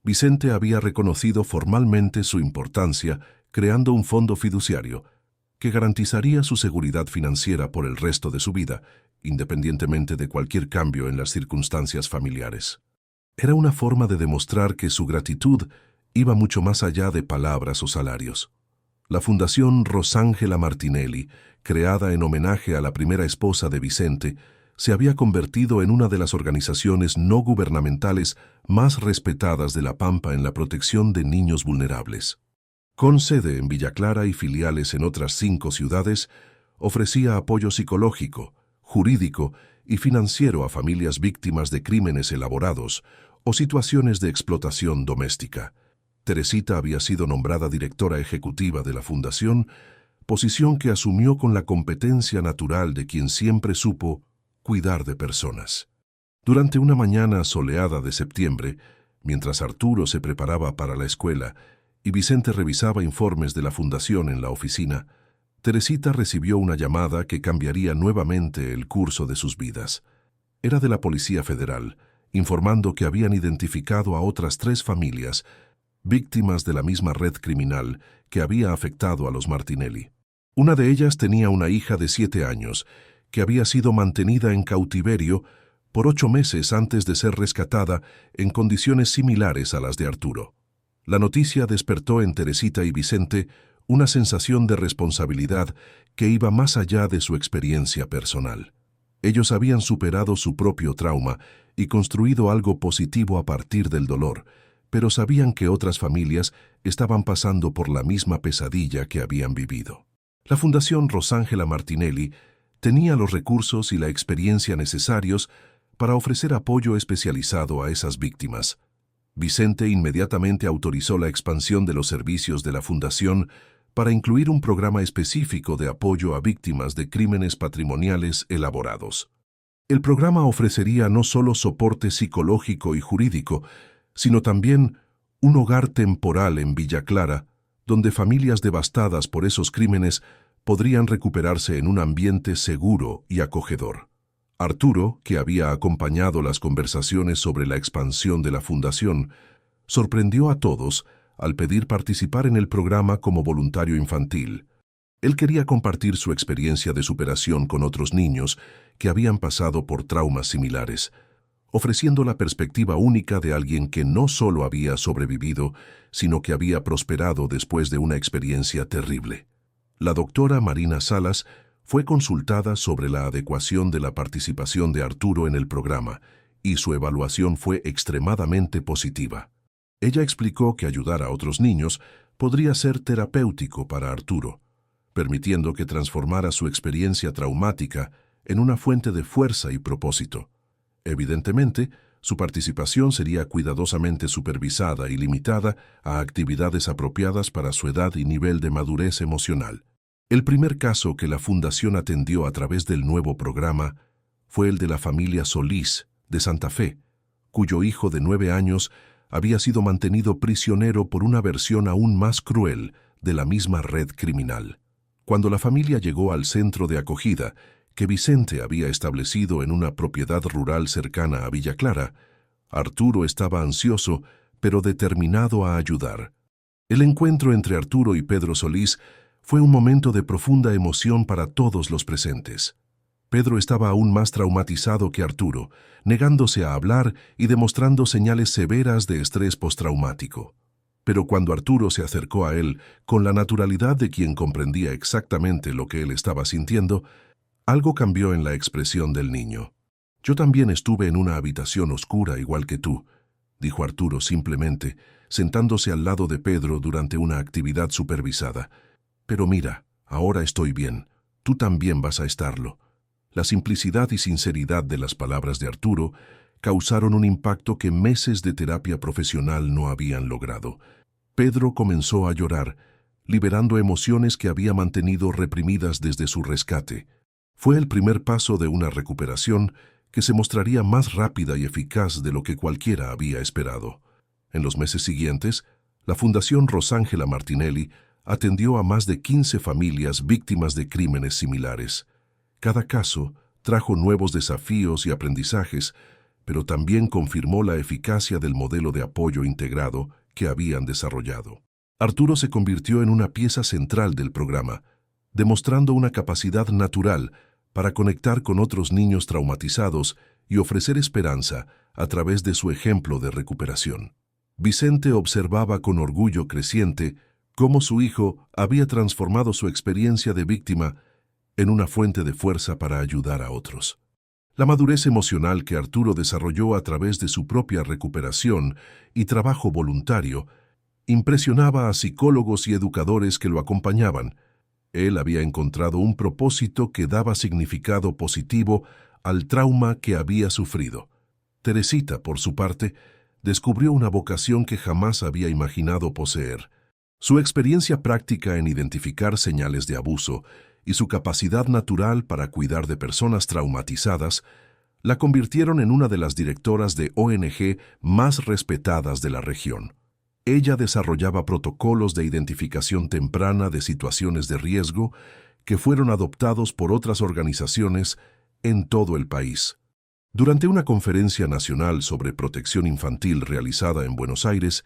Speaker 1: Vicente había reconocido formalmente su importancia, creando un fondo fiduciario que garantizaría su seguridad financiera por el resto de su vida, independientemente de cualquier cambio en las circunstancias familiares. Era una forma de demostrar que su gratitud iba mucho más allá de palabras o salarios. La Fundación Rosángela Martinelli, creada en homenaje a la primera esposa de Vicente, se había convertido en una de las organizaciones no gubernamentales más respetadas de La Pampa en la protección de niños vulnerables. Con sede en Villa Clara y filiales en otras 5 ciudades, ofrecía apoyo psicológico, jurídico y financiero a familias víctimas de crímenes elaborados o situaciones de explotación doméstica. Teresita había sido nombrada directora ejecutiva de la fundación, posición que asumió con la competencia natural de quien siempre supo cuidar de personas. Durante una mañana soleada de septiembre, mientras Arturo se preparaba para la escuela y Vicente revisaba informes de la fundación en la oficina, Teresita recibió una llamada que cambiaría nuevamente el curso de sus vidas. Era de la Policía Federal, informando que habían identificado a otras 3 familias, víctimas de la misma red criminal que había afectado a los Martinelli. Una de ellas tenía una hija de 7 años, que había sido mantenida en cautiverio por 8 meses antes de ser rescatada en condiciones similares a las de Arturo. La noticia despertó en Teresita y Vicente una sensación de responsabilidad que iba más allá de su experiencia personal. Ellos habían superado su propio trauma y construido algo positivo a partir del dolor, pero sabían que otras familias estaban pasando por la misma pesadilla que habían vivido. La Fundación Rosángela Martinelli tenía los recursos y la experiencia necesarios para ofrecer apoyo especializado a esas víctimas. Vicente inmediatamente autorizó la expansión de los servicios de la Fundación para incluir un programa específico de apoyo a víctimas de crímenes patrimoniales elaborados. El programa ofrecería no solo soporte psicológico y jurídico, sino también un hogar temporal en Villa Clara, donde familias devastadas por esos crímenes podrían recuperarse en un ambiente seguro y acogedor. Arturo, que había acompañado las conversaciones sobre la expansión de la fundación, sorprendió a todos al pedir participar en el programa como voluntario infantil. Él quería compartir su experiencia de superación con otros niños que habían pasado por traumas similares, ofreciendo la perspectiva única de alguien que no solo había sobrevivido, sino que había prosperado después de una experiencia terrible. La doctora Marina Salas fue consultada sobre la adecuación de la participación de Arturo en el programa, y su evaluación fue extremadamente positiva. Ella explicó que ayudar a otros niños podría ser terapéutico para Arturo, permitiendo que transformara su experiencia traumática en una fuente de fuerza y propósito. Evidentemente, su participación sería cuidadosamente supervisada y limitada a actividades apropiadas para su edad y nivel de madurez emocional. El primer caso que la Fundación atendió a través del nuevo programa fue el de la familia Solís, de Santa Fe, cuyo hijo de 9 años había sido mantenido prisionero por una versión aún más cruel de la misma red criminal. Cuando la familia llegó al centro de acogida, que Vicente había establecido en una propiedad rural cercana a Villa Clara, Arturo estaba ansioso, pero determinado a ayudar. El encuentro entre Arturo y Pedro Solís fue un momento de profunda emoción para todos los presentes. Pedro estaba aún más traumatizado que Arturo, negándose a hablar y demostrando señales severas de estrés postraumático. Pero cuando Arturo se acercó a él con la naturalidad de quien comprendía exactamente lo que él estaba sintiendo, algo cambió en la expresión del niño. «Yo también estuve en una habitación oscura igual que tú», dijo Arturo simplemente, sentándose al lado de Pedro durante una actividad supervisada. «Pero mira, ahora estoy bien. Tú también vas a estarlo». La simplicidad y sinceridad de las palabras de Arturo causaron un impacto que meses de terapia profesional no habían logrado. Pedro comenzó a llorar, liberando emociones que había mantenido reprimidas desde su rescate. Fue el primer paso de una recuperación que se mostraría más rápida y eficaz de lo que cualquiera había esperado. En los meses siguientes, la Fundación Rosángela Martinelli atendió a más de 15 familias víctimas de crímenes similares. Cada caso trajo nuevos desafíos y aprendizajes, pero también confirmó la eficacia del modelo de apoyo integrado que habían desarrollado. Arturo se convirtió en una pieza central del programa, demostrando una capacidad natural para conectar con otros niños traumatizados y ofrecer esperanza a través de su ejemplo de recuperación. Vicente observaba con orgullo creciente cómo su hijo había transformado su experiencia de víctima en una fuente de fuerza para ayudar a otros. La madurez emocional que Arturo desarrolló a través de su propia recuperación y trabajo voluntario impresionaba a psicólogos y educadores que lo acompañaban. Él había encontrado un propósito que daba significado positivo al trauma que había sufrido. Teresita, por su parte, descubrió una vocación que jamás había imaginado poseer. Su experiencia práctica en identificar señales de abuso y su capacidad natural para cuidar de personas traumatizadas la convirtieron en una de las directoras de ONG más respetadas de la región. Ella desarrollaba protocolos de identificación temprana de situaciones de riesgo que fueron adoptados por otras organizaciones en todo el país. Durante una conferencia nacional sobre protección infantil realizada en Buenos Aires,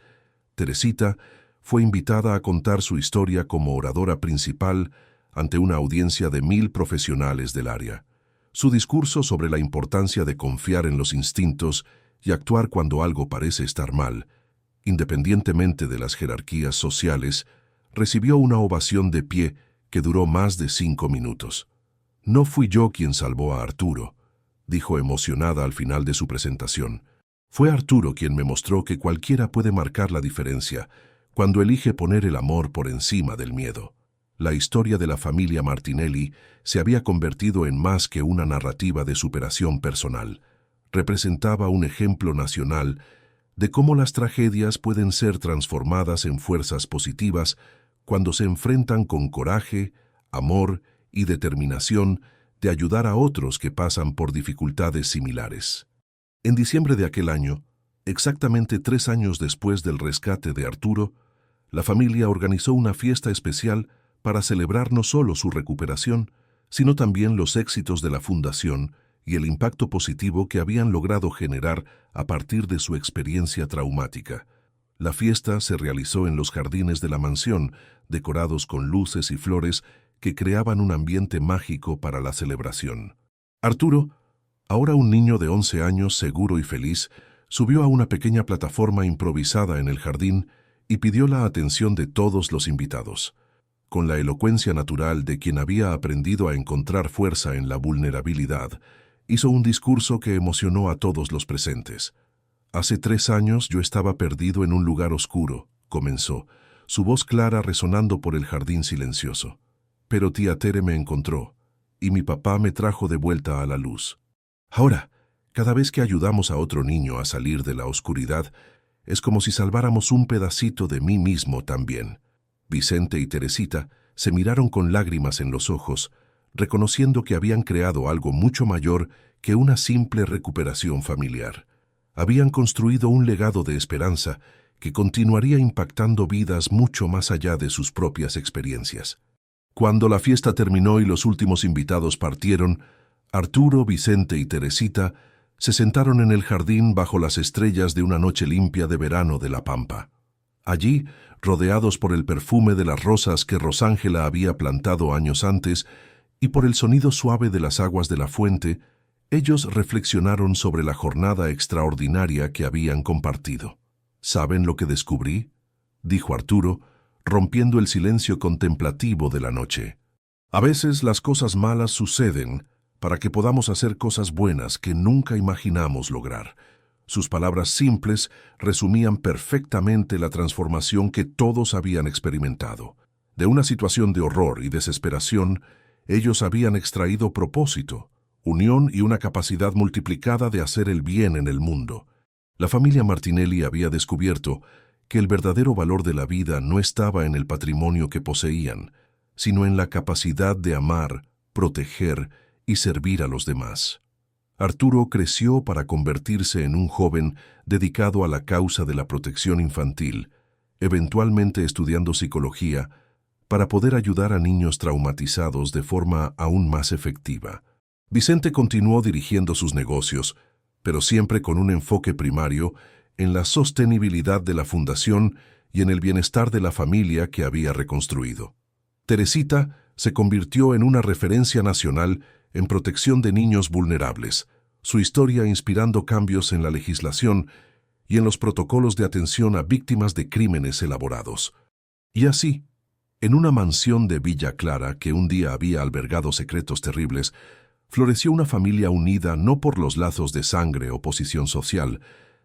Speaker 1: Teresita fue invitada a contar su historia como oradora principal ante una audiencia de 1000 profesionales del área. Su discurso sobre la importancia de confiar en los instintos y actuar cuando algo parece estar mal, independientemente de las jerarquías sociales, recibió una ovación de pie que duró más de 5 minutos. «No fui yo quien salvó a Arturo», dijo emocionada al final de su presentación. «Fue Arturo quien me mostró que cualquiera puede marcar la diferencia cuando elige poner el amor por encima del miedo». La historia de la familia Martinelli se había convertido en más que una narrativa de superación personal. Representaba un ejemplo nacional de cómo las tragedias pueden ser transformadas en fuerzas positivas cuando se enfrentan con coraje, amor y determinación de ayudar a otros que pasan por dificultades similares. En diciembre de aquel año, exactamente 3 años después del rescate de Arturo, la familia organizó una fiesta especial para celebrar no solo su recuperación, sino también los éxitos de la Fundación y el impacto positivo que habían logrado generar a partir de su experiencia traumática. La fiesta se realizó en los jardines de la mansión, decorados con luces y flores que creaban un ambiente mágico para la celebración. Arturo, ahora un niño de 11 años seguro y feliz, subió a una pequeña plataforma improvisada en el jardín y pidió la atención de todos los invitados. Con la elocuencia natural de quien había aprendido a encontrar fuerza en la vulnerabilidad, hizo un discurso que emocionó a todos los presentes. «Hace 3 años yo estaba perdido en un lugar oscuro», comenzó, su voz clara resonando por el jardín silencioso. «Pero tía Tere me encontró, y mi papá me trajo de vuelta a la luz. Ahora, cada vez que ayudamos a otro niño a salir de la oscuridad, es como si salváramos un pedacito de mí mismo también». Vicente y Teresita se miraron con lágrimas en los ojos, reconociendo que habían creado algo mucho mayor que una simple recuperación familiar. Habían construido un legado de esperanza que continuaría impactando vidas mucho más allá de sus propias experiencias. Cuando la fiesta terminó y los últimos invitados partieron, Arturo, Vicente y Teresita se sentaron en el jardín bajo las estrellas de una noche limpia de verano de La Pampa. Allí, rodeados por el perfume de las rosas que Rosángela había plantado años antes y por el sonido suave de las aguas de la fuente, ellos reflexionaron sobre la jornada extraordinaria que habían compartido. «¿Saben lo que descubrí?», dijo Arturo, rompiendo el silencio contemplativo de la noche. «A veces las cosas malas suceden para que podamos hacer cosas buenas que nunca imaginamos lograr». Sus palabras simples resumían perfectamente la transformación que todos habían experimentado. De una situación de horror y desesperación, ellos habían extraído propósito, unión y una capacidad multiplicada de hacer el bien en el mundo. La familia Martinelli había descubierto que el verdadero valor de la vida no estaba en el patrimonio que poseían, sino en la capacidad de amar, proteger y servir a los demás. Arturo creció para convertirse en un joven dedicado a la causa de la protección infantil, eventualmente estudiando psicología, para poder ayudar a niños traumatizados de forma aún más efectiva. Vicente continuó dirigiendo sus negocios, pero siempre con un enfoque primario en la sostenibilidad de la fundación y en el bienestar de la familia que había reconstruido. Teresita se convirtió en una referencia nacional en protección de niños vulnerables, su historia inspirando cambios en la legislación y en los protocolos de atención a víctimas de crímenes elaborados. Y así, en una mansión de Villa Clara que un día había albergado secretos terribles, floreció una familia unida no por los lazos de sangre o posición social,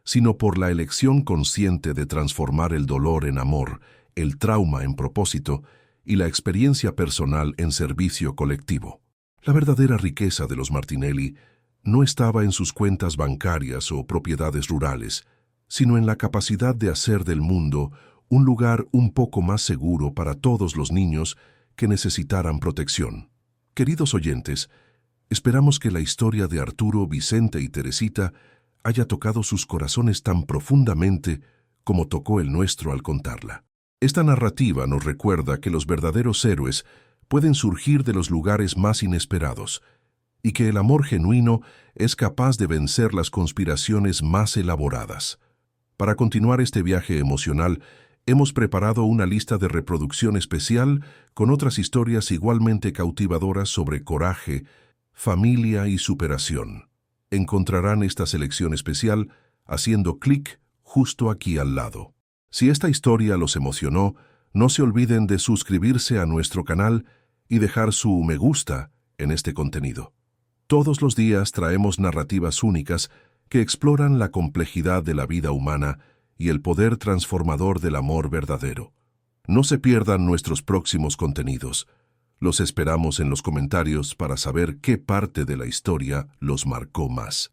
Speaker 1: sino por la elección consciente de transformar el dolor en amor, el trauma en propósito y la experiencia personal en servicio colectivo. La verdadera riqueza de los Martinelli no estaba en sus cuentas bancarias o propiedades rurales, sino en la capacidad de hacer del mundo un lugar un poco más seguro para todos los niños que necesitaran protección. Queridos oyentes, esperamos que la historia de Arturo, Vicente y Teresita haya tocado sus corazones tan profundamente como tocó el nuestro al contarla. Esta narrativa nos recuerda que los verdaderos héroes pueden surgir de los lugares más inesperados y que el amor genuino es capaz de vencer las conspiraciones más elaboradas. Para continuar este viaje emocional, hemos preparado una lista de reproducción especial con otras historias igualmente cautivadoras sobre coraje, familia y superación. Encontrarán esta selección especial haciendo clic justo aquí al lado. Si esta historia los emocionó, no se olviden de suscribirse a nuestro canal y dejar su me gusta en este contenido. Todos los días traemos narrativas únicas que exploran la complejidad de la vida humana y el poder transformador del amor verdadero. No se pierdan nuestros próximos contenidos. Los esperamos en los comentarios para saber qué parte de la historia los marcó más.